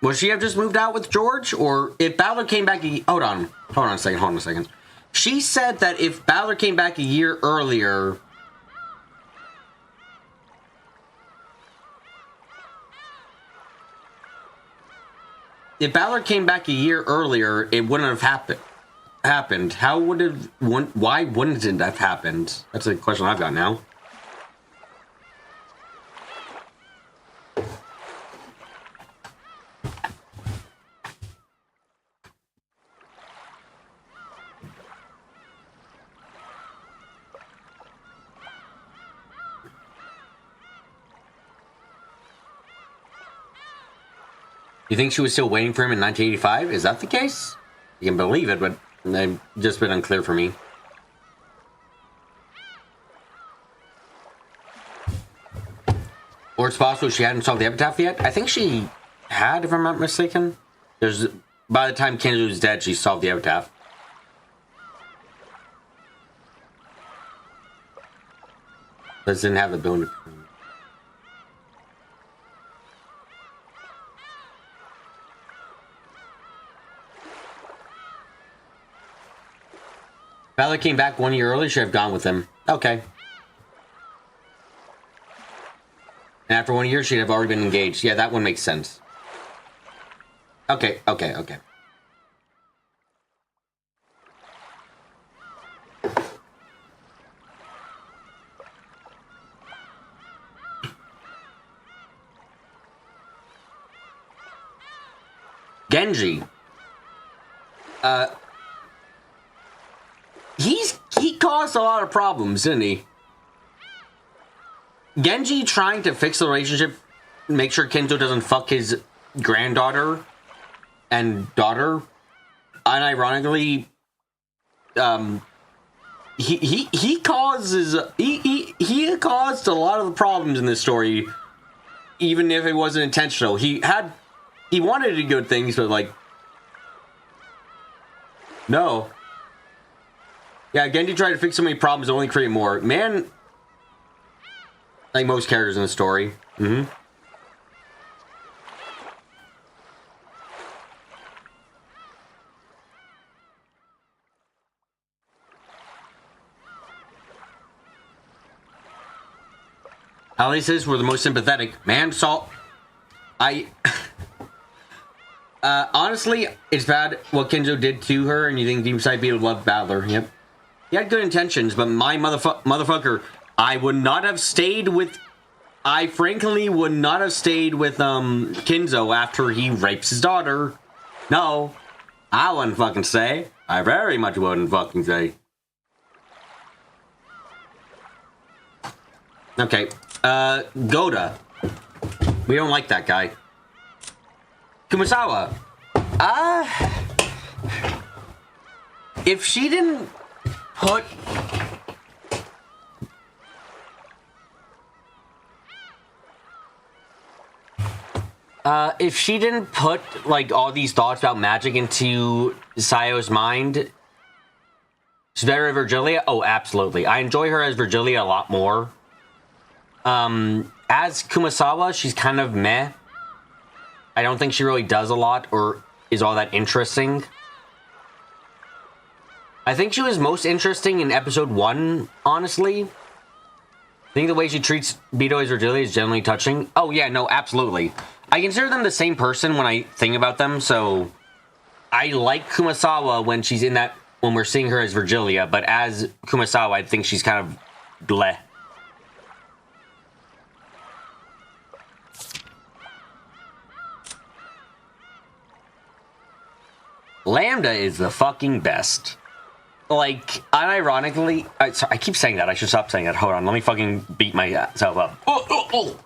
Would she have just moved out with George? Or if Balor came back... Hold on a second. She said that if Balor came back a year earlier... If Balor came back a year earlier, it wouldn't have happened. How would it... Why wouldn't it have happened? That's a question I've got now. You think she was still waiting for him in 1985? Is that the case? You can believe it, but they've just been unclear for me. Or it's possible she hadn't solved the epitaph yet. I think she had, if I'm not mistaken. By the time Kennedy was dead, she solved the epitaph. This didn't have the ability. Balor came back 1 year early, should have gone with him. Okay. And after 1 year, she'd have already been engaged. Yeah, that one makes sense. Okay. Genji. He caused a lot of problems, didn't he? Genji trying to fix the relationship, make sure Kento doesn't fuck his granddaughter and daughter, unironically, he caused a lot of the problems in this story even if it wasn't intentional. He wanted to do good things, but like, no. Yeah, Genji tried to fix so many problems, only create more. Man, like most characters in the story. Mm-hmm. Alice's were the most sympathetic. Man, Salt. Honestly, it's bad what Kenzo did to her, and you think Deep Side B would love Battler. Yep. He had good intentions, but my motherfucker, I would not have stayed with... I frankly would not have stayed with, Kenzo after he rapes his daughter. No. I wouldn't fucking say. I very much wouldn't fucking say. Okay. Goda. We don't like that guy. Kumasawa. If she didn't put... if she didn't put, like, all these thoughts about magic into Sayo's mind, she's better at Virgilia? Oh, absolutely. I enjoy her as Virgilia a lot more. As Kumasawa, she's kind of meh. I don't think she really does a lot or is all that interesting. I think she was most interesting in episode 1, honestly. I think the way she treats Bito as Virgilia is generally touching. Oh yeah, no, absolutely. I consider them the same person when I think about them, so I like Kumasawa when she's in that, when we're seeing her as Virgilia, but as Kumasawa, I think she's kind of bleh. Lambda is the fucking best. Like, unironically... sorry, I keep saying that. I should stop saying that. Hold on. Let me fucking beat myself up.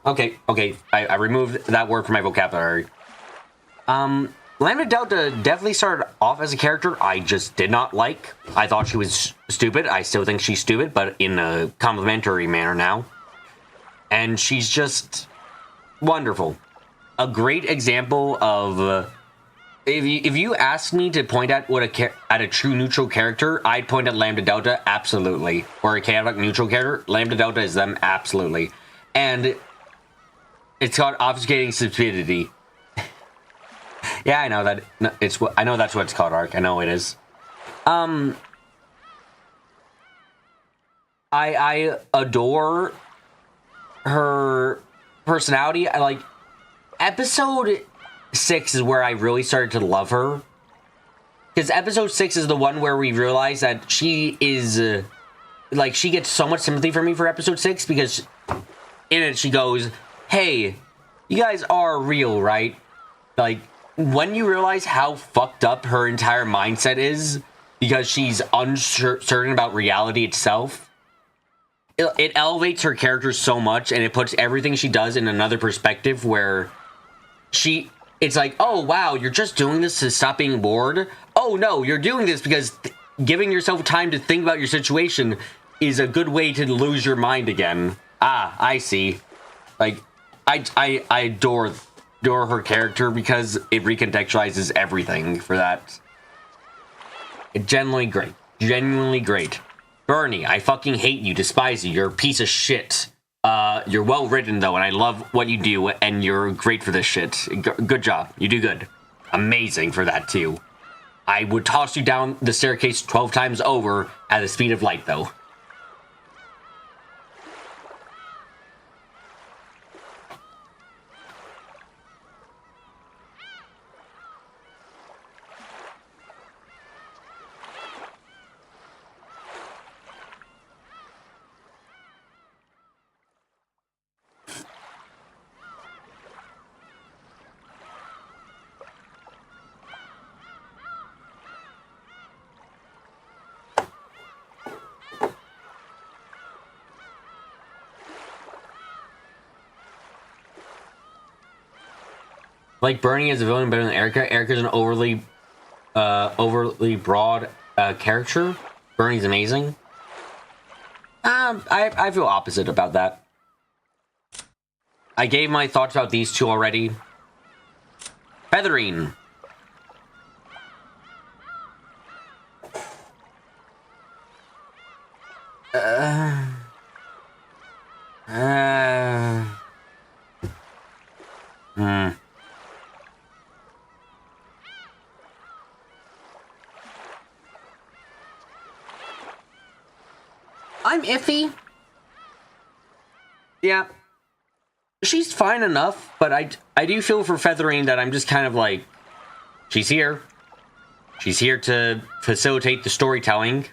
Okay. I removed that word from my vocabulary. Lambda Delta definitely started off as a character I just did not like. I thought she was stupid. I still think she's stupid, but in a complimentary manner now. And she's just wonderful. A great example of... If you ask me to point at a true neutral character, I'd point at Lambda Delta, absolutely. Or a chaotic neutral character, Lambda Delta is them, absolutely. And it's called obfuscating stupidity. Yeah, I know that. I know that's what it's called, Ark. I know it is. I adore her personality. I like episode 6 is where I really started to love her. Because episode 6 is the one where we realize that she is... like, she gets so much sympathy from me for episode 6, because in it she goes, hey, you guys are real, right? Like, when you realize how fucked up her entire mindset is, because she's uncertain about reality itself, it elevates her character so much, and it puts everything she does in another perspective where it's like, oh, wow, you're just doing this to stop being bored? Oh, no, you're doing this because giving yourself time to think about your situation is a good way to lose your mind again. Ah, I see. Like, I adore her character because it recontextualizes everything for that. Genuinely great. Genuinely great. Bernie, I fucking hate you, despise you, you're a piece of shit. You're well written though, and I love what you do, and you're great for this shit. Good job. You do good. Amazing for that too. I would toss you down the staircase 12 times over at the speed of light though. Like Bernie as a villain better than Erica. Erica's an overly broad character. Bernie's amazing. I feel opposite about that. I gave my thoughts about these two already. Feathering. I'm iffy. Yeah. She's fine enough, but I do feel for Feathering that I'm just kind of like, she's here. She's here to facilitate the storytelling.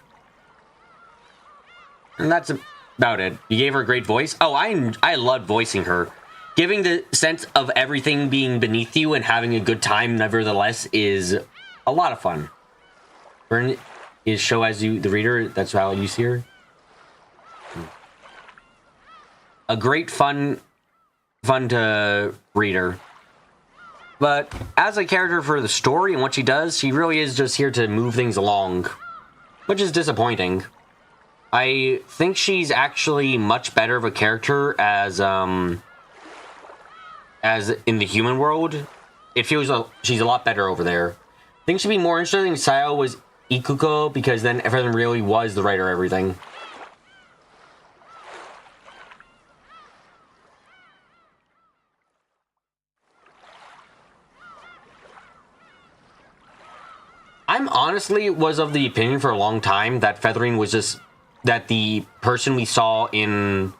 And that's about it. You gave her a great voice. Oh, I loved voicing her. Giving the sense of everything being beneath you and having a good time, nevertheless, is a lot of fun. Burn is show as you, the reader, that's how you see her. A great fun to read her. But as a character for the story and what she does, she really is just here to move things along, which is disappointing. I think she's actually much better of a character as in the human world. It feels she's a lot better over there. I think she'd be more interesting if Sayo was Ikuko, because then everything really was the writer of everything. I'm honestly was of the opinion for a long time that Feathering was just that the person we saw in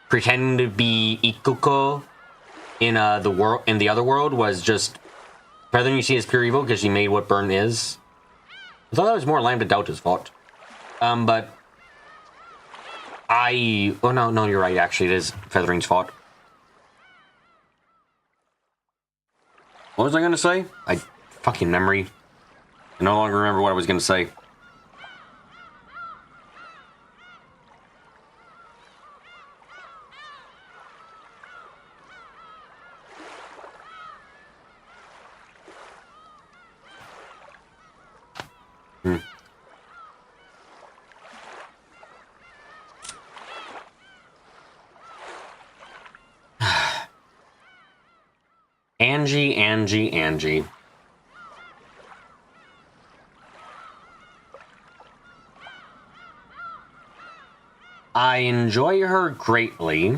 pretending to be Ikuko in the other world was just Feathering you see as pure evil because she made what Burn is. I thought that was more Lambda Delta's fault. But oh no, you're right, actually it is Feathering's fault. What was I gonna say? Fucking memory. I no longer remember what I was going to say. Angie. I enjoy her greatly.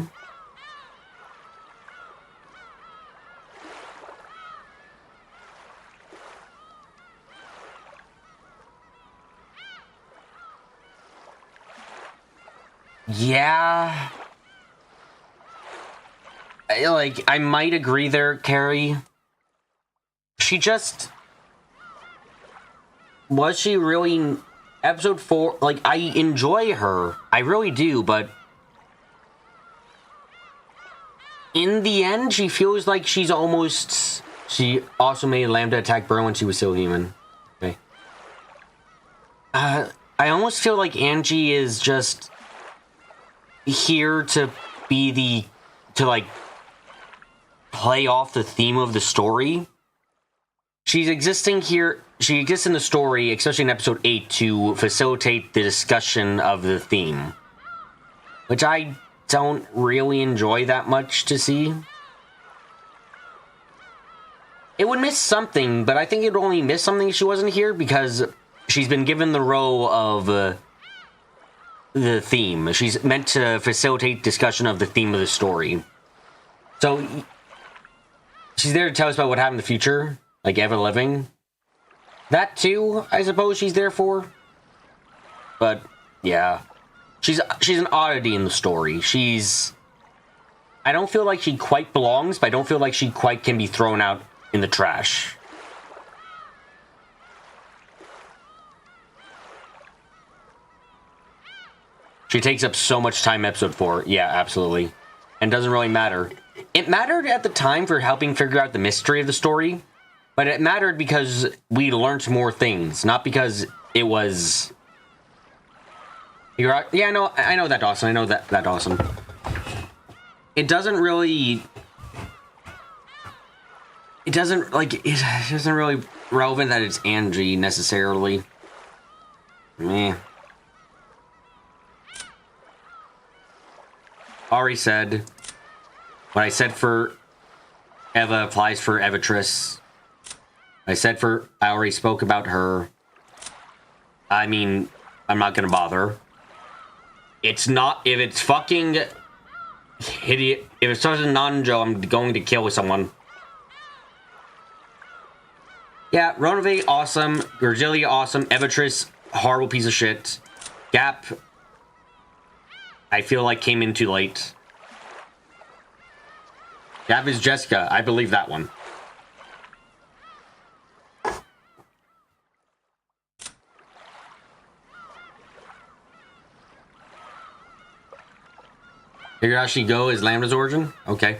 Yeah. I might agree there, Carrie. She just... Was she really... Episode 4, I enjoy her. I really do, but... In the end, she feels like she's almost... She also made Lambda attack Burn when she was still human. Okay. I almost feel like Angie is just... here to be the... to, play off the theme of the story. She's existing here... She exists in the story, especially in episode 8, to facilitate the discussion of the theme. Which I don't really enjoy that much to see. It would miss something, but I think it would only miss something if she wasn't here, because she's been given the role of the theme. She's meant to facilitate discussion of the theme of the story. So, she's there to tell us about what happened in the future, like Ever Living. That too, I suppose she's there for. But, yeah. She's an oddity in the story. I don't feel like she quite belongs, but I don't feel like she quite can be thrown out in the trash. She takes up so much time in episode 4. Yeah, absolutely. And doesn't really matter. It mattered at the time for helping figure out the mystery of the story. But it mattered because we learned more things, not because it was... Yeah, I know that, Dawson. I know that Dawson. It doesn't really... It doesn't really relevant that it's Angie, necessarily. Meh. Ari said... What I said for Eva applies for Evatrice. I already spoke about her. I mean, I'm not gonna bother. It's not, if it's fucking idiot, if it's such a Nanjo, I'm going to kill someone. Yeah, Ronove, awesome. Virgilia, awesome. Evatrice, horrible piece of shit. Gap, I feel like came in too late. Gap is Jessica. I believe that one. Higurashi Go is Lambda's origin? Okay.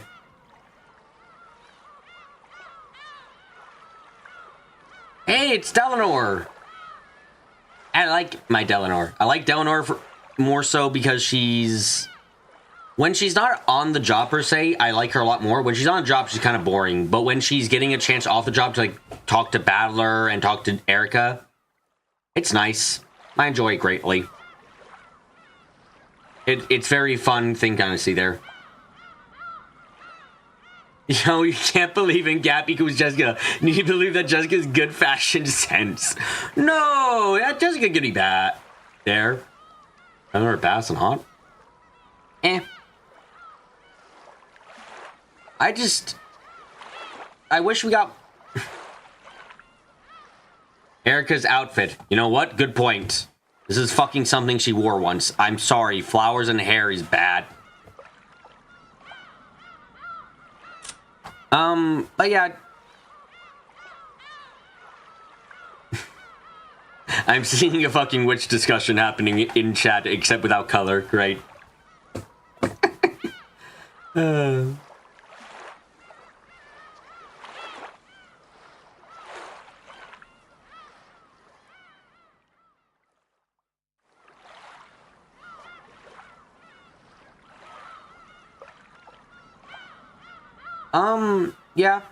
Hey, it's Delanor! I like my Delanor. I like Delanor more so because she's... When she's not on the job per se, I like her a lot more. When she's on the job, she's kind of boring. But when she's getting a chance off the job to like talk to Battler and talk to Erica, it's nice. I enjoy it greatly. It's very fun thing kind of see there. Yo, you can't believe in Gap equals Jessica. You need to believe that Jessica's good fashion sense. No, that Jessica could be bad. There. Another bass and hot. Eh. I wish we got Erica's outfit. You know what? Good point. This is fucking something she wore once. I'm sorry. Flowers and hair is bad. But yeah. I'm seeing a fucking witch discussion happening in chat, except without color. Great. Yeah.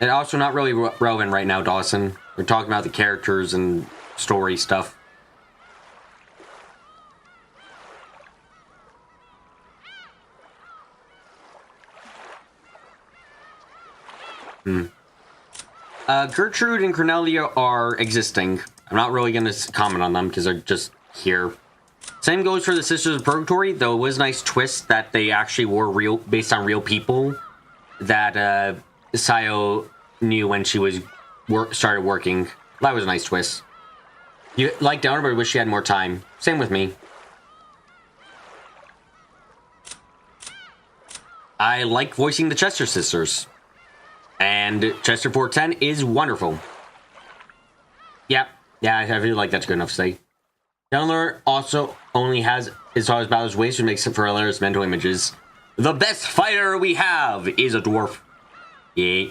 And also not really relevant right now, Dawson. We're talking about the characters and story stuff. Gertrude and Cornelia are existing. I'm not really going to comment on them because they're just here. Same goes for the Sisters of Purgatory, though it was a nice twist that they actually were real, based on real people that Sayo knew when she was started working. That was a nice twist. You like Downer, but I wish she had more time. Same with me. I like voicing the Chester sisters. And Chester 410 is wonderful. Yep. Yeah, I feel like that's good enough to say. Downer also only has as far as Balor's waist, which makes it for hilarious mental images. The best fighter we have is a dwarf. Yeah.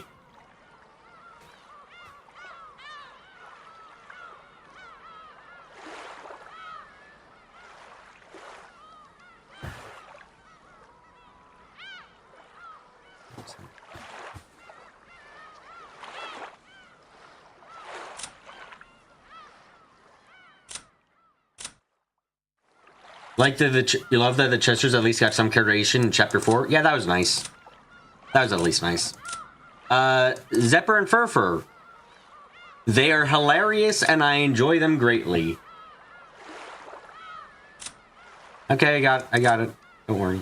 Like you love that the Chesters at least got some creation in chapter 4. Yeah, that was nice. That was at least nice. Zephyr and Furfur. They are hilarious and I enjoy them greatly. Okay, I got it. Don't worry.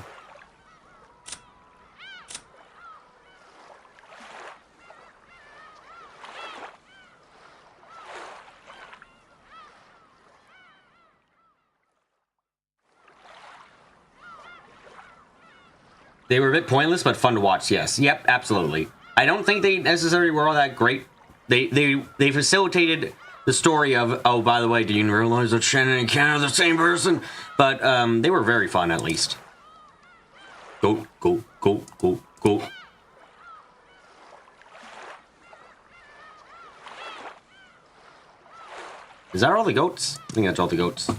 They were a bit pointless, but fun to watch, yes. Yep, absolutely. I don't think they necessarily were all that great. They facilitated the story of, oh, by the way, do you realize that Shannon and Ken are the same person? But they were very fun, at least. Go, go, go, go, go. Is that all the goats? I think that's all the goats.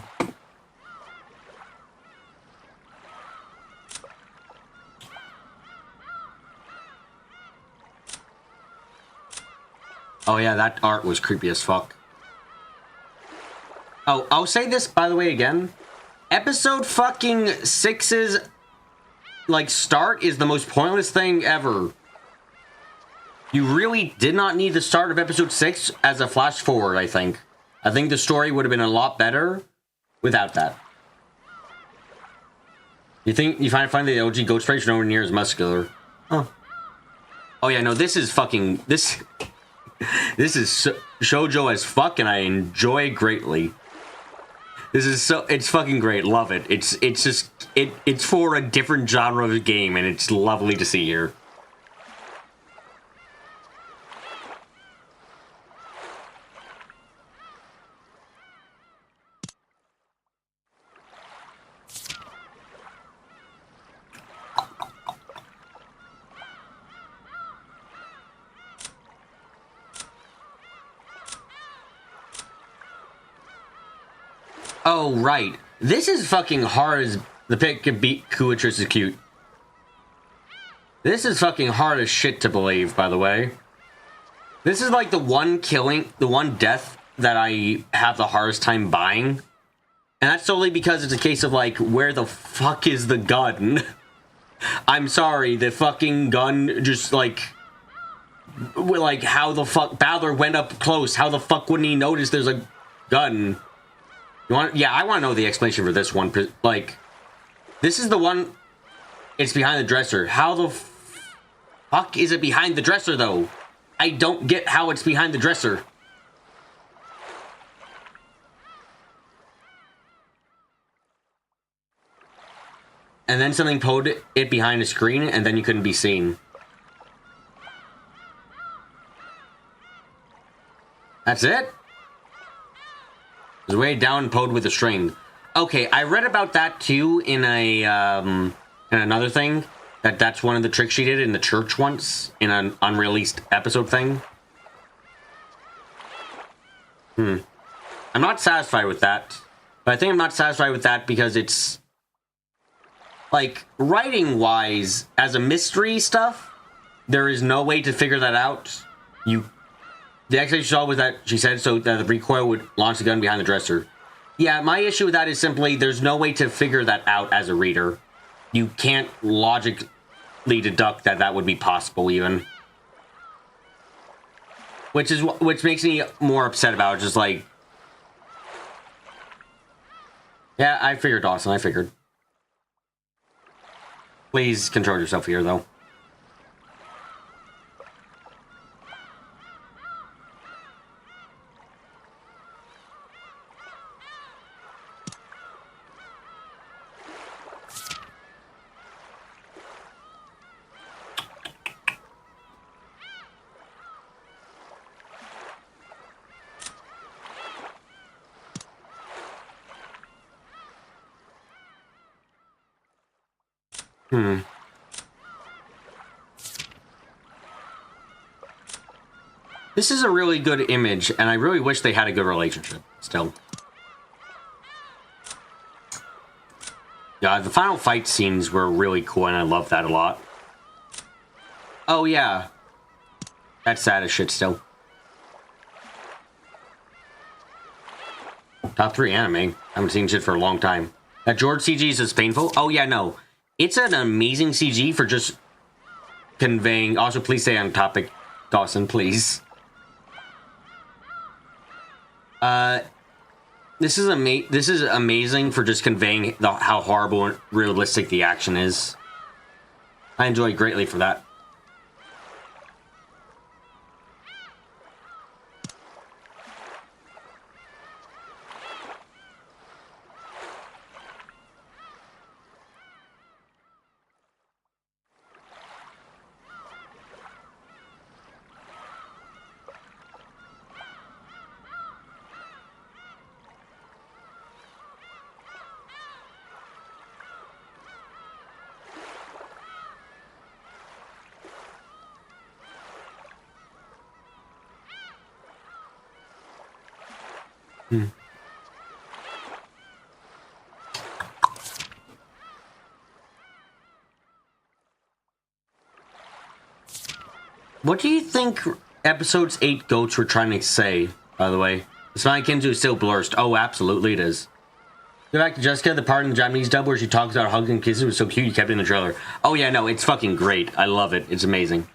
Oh yeah, that art was creepy as fuck. Oh, I'll say this, by the way, again. Episode fucking 6's, like, start is the most pointless thing ever. You really did not need the start of episode 6 as a flash forward, I think. I think the story would have been a lot better without that. You find the OG Goat Sprite nowhere near as muscular. Oh. Oh yeah, no, this is fucking... This is shoujo as fuck, and I enjoy it greatly. This is so... It's fucking great. Love it. It's just... It's for a different genre of game, and it's lovely to see here. Oh, right. This is fucking hard as the pick could beat Kuatrice is cute. This is fucking hard as shit to believe, by the way. This is like the one death that I have the hardest time buying. And that's solely because it's a case of like, where the fuck is the gun? I'm sorry, the fucking gun just like how the fuck Balor went up close. How the fuck wouldn't he notice there's a gun? Yeah, I want to know the explanation for this one. Like, this is the one... It's behind the dresser. How the fuck is it behind the dresser, though? I don't get how it's behind the dresser. And then something poked it behind a screen, and then you couldn't be seen. That's it? It's way down and poked with a string. Okay, I read about that too in a in another thing. That's one of the tricks she did in the church once in an unreleased episode thing. I'm not satisfied with that. But I think I'm not satisfied with that because it's like writing wise as a mystery stuff, there is no way to figure that out. The explanation she saw was that she said so that the recoil would launch the gun behind the dresser. Yeah, my issue with that is simply there's no way to figure that out as a reader. You can't logically deduct that that would be possible even. Which makes me more upset about it. Just like, yeah, I figured, Dawson. I figured. Please control yourself here, though. This is a really good image, and I really wish they had a good relationship, still. Yeah, the final fight scenes were really cool, and I love that a lot. Oh, yeah. That's sad as shit, still. Top 3 anime. I haven't seen shit for a long time. That George CG is just painful? Oh, yeah, no. It's an amazing CG for just conveying... Also, please stay on topic, Dawson, please. This is amazing for just conveying how horrible and realistic the action is. I enjoy it greatly for that. What do you think episodes 8 goats were trying to say, by the way? The Smiling Kinzu is still blurred. Oh, absolutely it is. Go back to Jessica, the part in the Japanese dub where she talks about hugs and kisses was so cute you kept it in the trailer. Oh yeah, no, it's fucking great. I love it. It's amazing.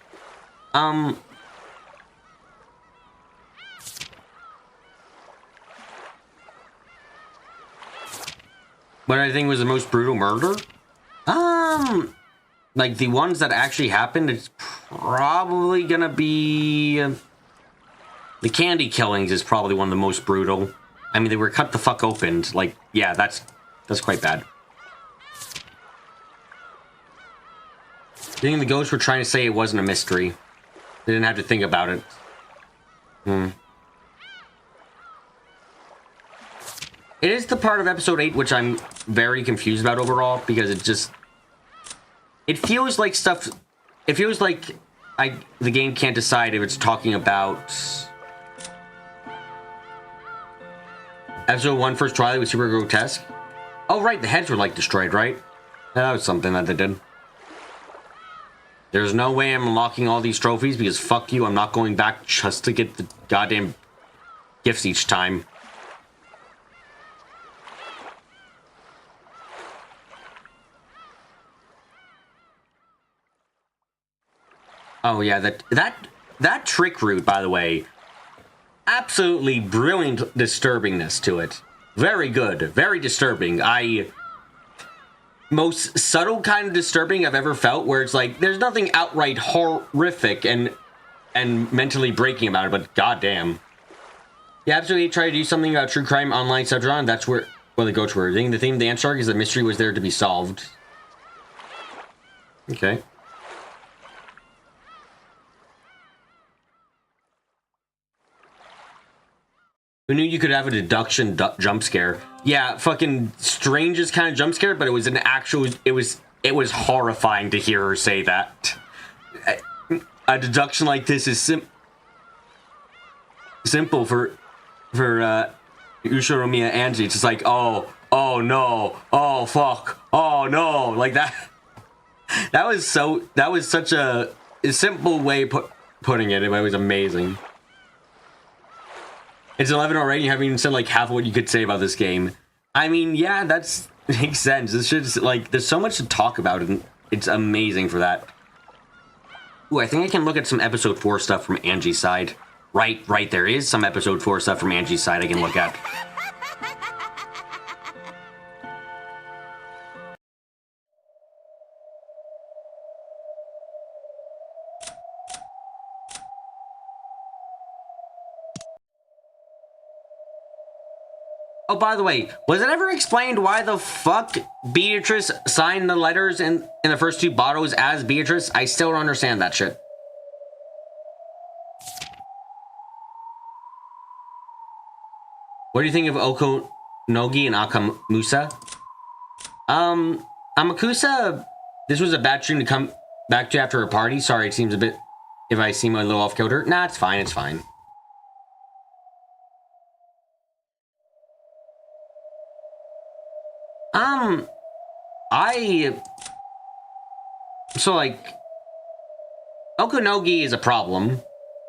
What I think was the most brutal murder? Like the ones that actually happened, it's probably gonna be... the candy killings is probably one of the most brutal. I mean, they were cut the fuck open. Like, yeah, that's quite bad. I think the ghosts were trying to say it wasn't a mystery. They didn't have to think about it. It is the part of episode 8 which I'm very confused about overall, because it just... it feels like stuff... it feels like the game can't decide if it's talking about... Episode 1, First Twilight, was super grotesque. Oh, right, the heads were, like, destroyed, right? That was something that they did. There's no way I'm unlocking all these trophies, because fuck you, I'm not going back just to get the goddamn gifts each time. Oh, yeah, that trick route, by the way... absolutely brilliant disturbingness to it. Very good. Very disturbing. Most subtle kind of disturbing I've ever felt, where it's like, there's nothing outright horrific and mentally breaking about it, but goddamn. Yeah, absolutely try to do something about true crime online subgenre, that's where the goats were. I think the theme of the answer arc is the mystery was there to be solved. Okay. Who knew you could have a deduction jump scare? Yeah, fucking strangest kind of jump scare, but it was an actual... it was horrifying to hear her say that. A deduction like this is simple for Ushiromiya Angie. It's just like, oh no, oh fuck, oh no, like that. That was such a simple way putting it. It was amazing. It's 11 already, you haven't even said like half of what you could say about this game. I mean, yeah, that makes sense. This shit's like, there's so much to talk about, and it's amazing for that. Ooh, I think I can look at some episode 4 stuff from Angie's side. Right, there is some episode 4 stuff from Angie's side I can look at. Oh, by the way, was it ever explained why the fuck Beatrice signed the letters in the first 2 bottles as Beatrice? I still don't understand that shit. What do you think of Okonogi and Akamusa? Amakusa, this was a bad stream to come back to after a party. Sorry, it seems a bit, if I seem a little off kilter. Nah, it's fine, it's fine. So, like, Okonogi is a problem,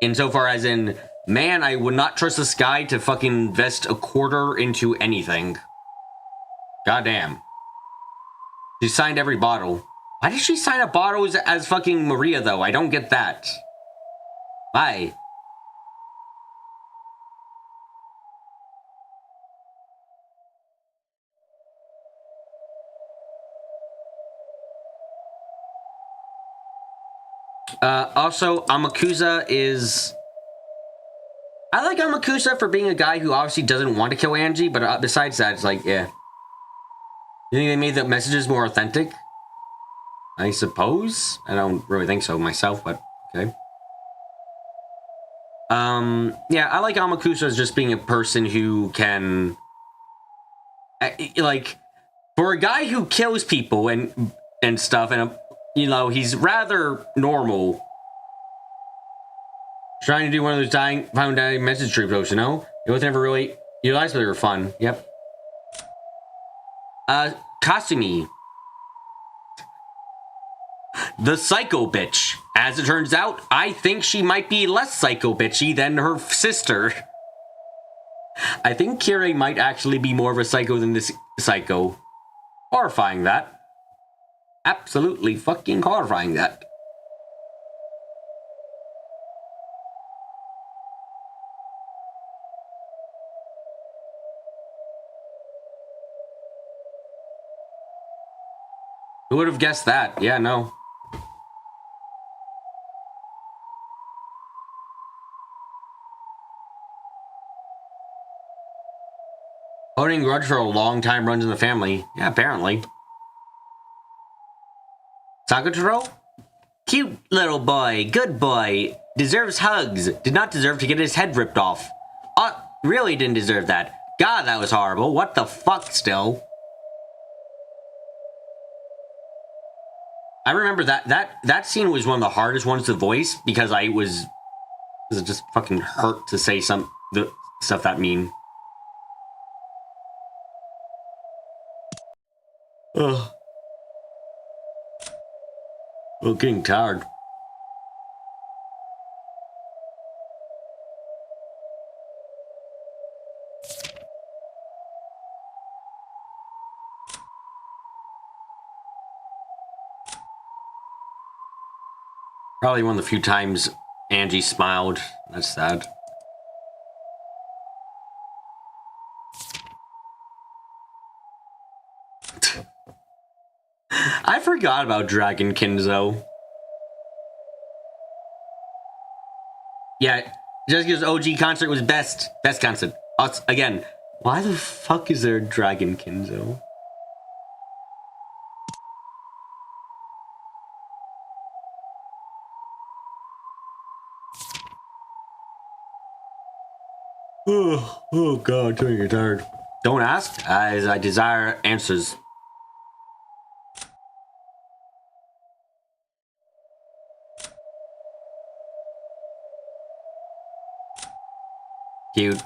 insofar as in, man, I would not trust this guy to fucking invest a quarter into anything. Goddamn. She signed every bottle. Why did she sign up bottles as fucking Maria, though? I don't get that. Why? Also, Amakusa is... I like Amakusa for being a guy who obviously doesn't want to kill Angie, but besides that, it's like, yeah. You think they made the messages more authentic? I suppose? I don't really think so myself, but okay. Yeah, I like Amakusa as just being a person who can... like, for a guy who kills people and stuff, and you know, he's rather normal. Trying to do one of those found dying message troops, you know? You both never really realized, but they were fun. Yep. Kasumi. The psycho bitch. As it turns out, I think she might be less psycho bitchy than her sister. I think Kirei might actually be more of a psycho than this psycho. Horrifying, that. Absolutely fucking horrifying, that. Who would have guessed that? Yeah, no. Holding grudge for a long time runs in the family. Yeah, apparently. Sakutaro? Cute little boy, good boy. Deserves hugs. Did not deserve to get his head ripped off. Really didn't deserve that. God, that was horrible. What the fuck still? I remember that scene was one of the hardest ones to voice because it just fucking hurt to say the stuff that mean. Ugh. I'm getting tired. Probably one of the few times Angie smiled. That's sad. I forgot about Dragon Kinzo. Yeah, just because OG concert was best concert. Again, why the fuck is there a Dragon Kinzo? Oh god, I'm getting tired. Don't ask, as I desire answers. Cute.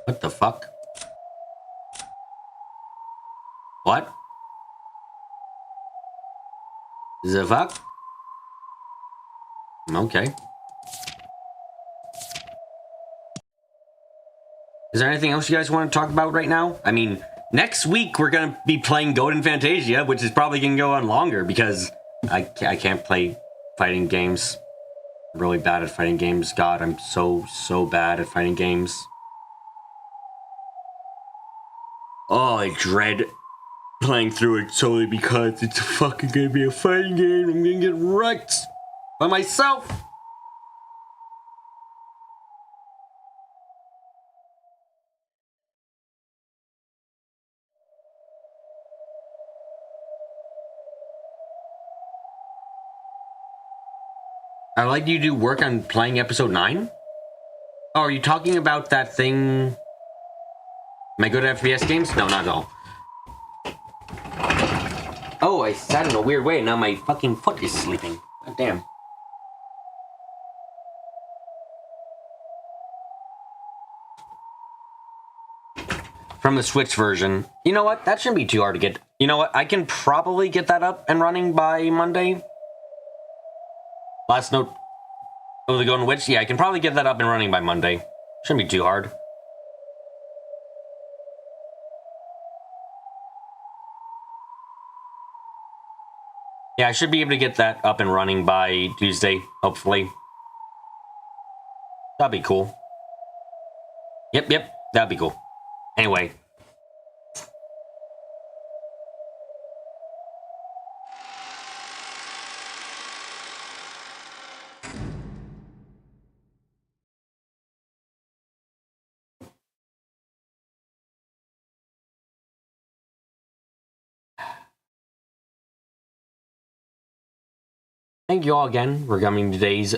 What the fuck? What? The fuck? Okay. Is there anything else you guys want to talk about right now? I mean, next week we're gonna be playing Golden Fantasia, which is probably gonna go on longer because I can't play fighting games. I'm really bad at fighting games. God, I'm so bad at fighting games. Oh, I dread playing through it solely because it's fucking gonna be a fighting game. I'm gonna get wrecked by myself. I'd like you to do work on playing episode 9? Oh, are you talking about that thing? Am I good at FPS games? No, not at all. Oh, I sat in a weird way and now my fucking foot is sleeping. God damn. From the Switch version. You know what? That shouldn't be too hard to get. You know what? I can probably get that up and running by Monday. Last note of the Golden Witch. Yeah, I can probably get that up and running by Monday. Shouldn't be too hard. Yeah, I should be able to get that up and running by Tuesday, hopefully. That'd be cool. Yep, that'd be cool. Anyway. Thank you all again for coming to today's.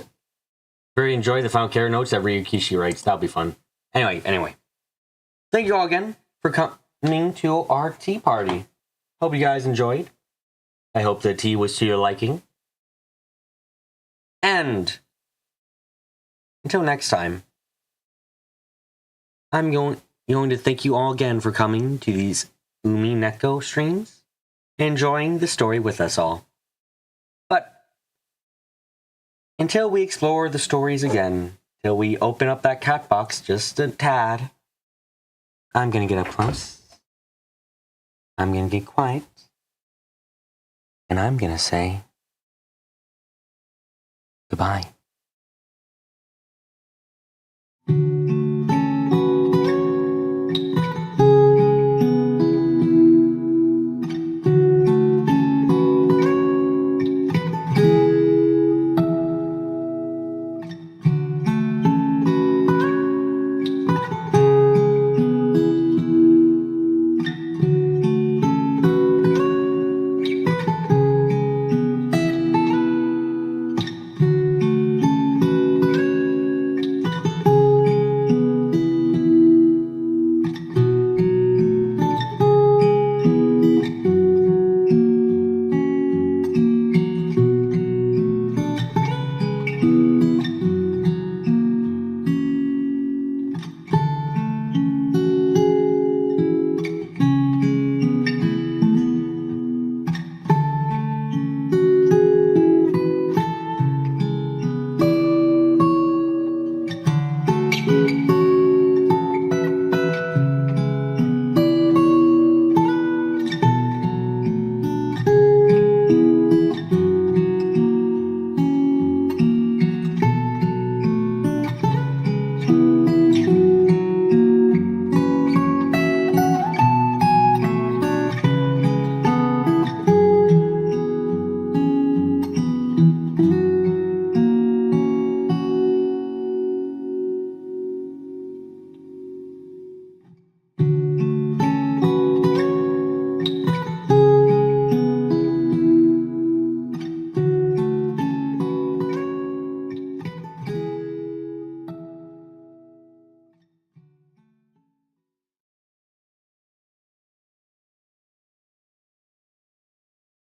Very enjoy the final care notes that Ryukishi writes. That'll be fun. Anyway. Thank you all again for coming to our tea party. Hope you guys enjoyed. I hope the tea was to your liking. And until next time, I'm going to thank you all again for coming to these Umineko streams, enjoying the story with us all. But until we explore the stories again till we open up that cat box just a tad. I'm gonna get up close. I'm gonna get quiet. And I'm gonna say goodbye.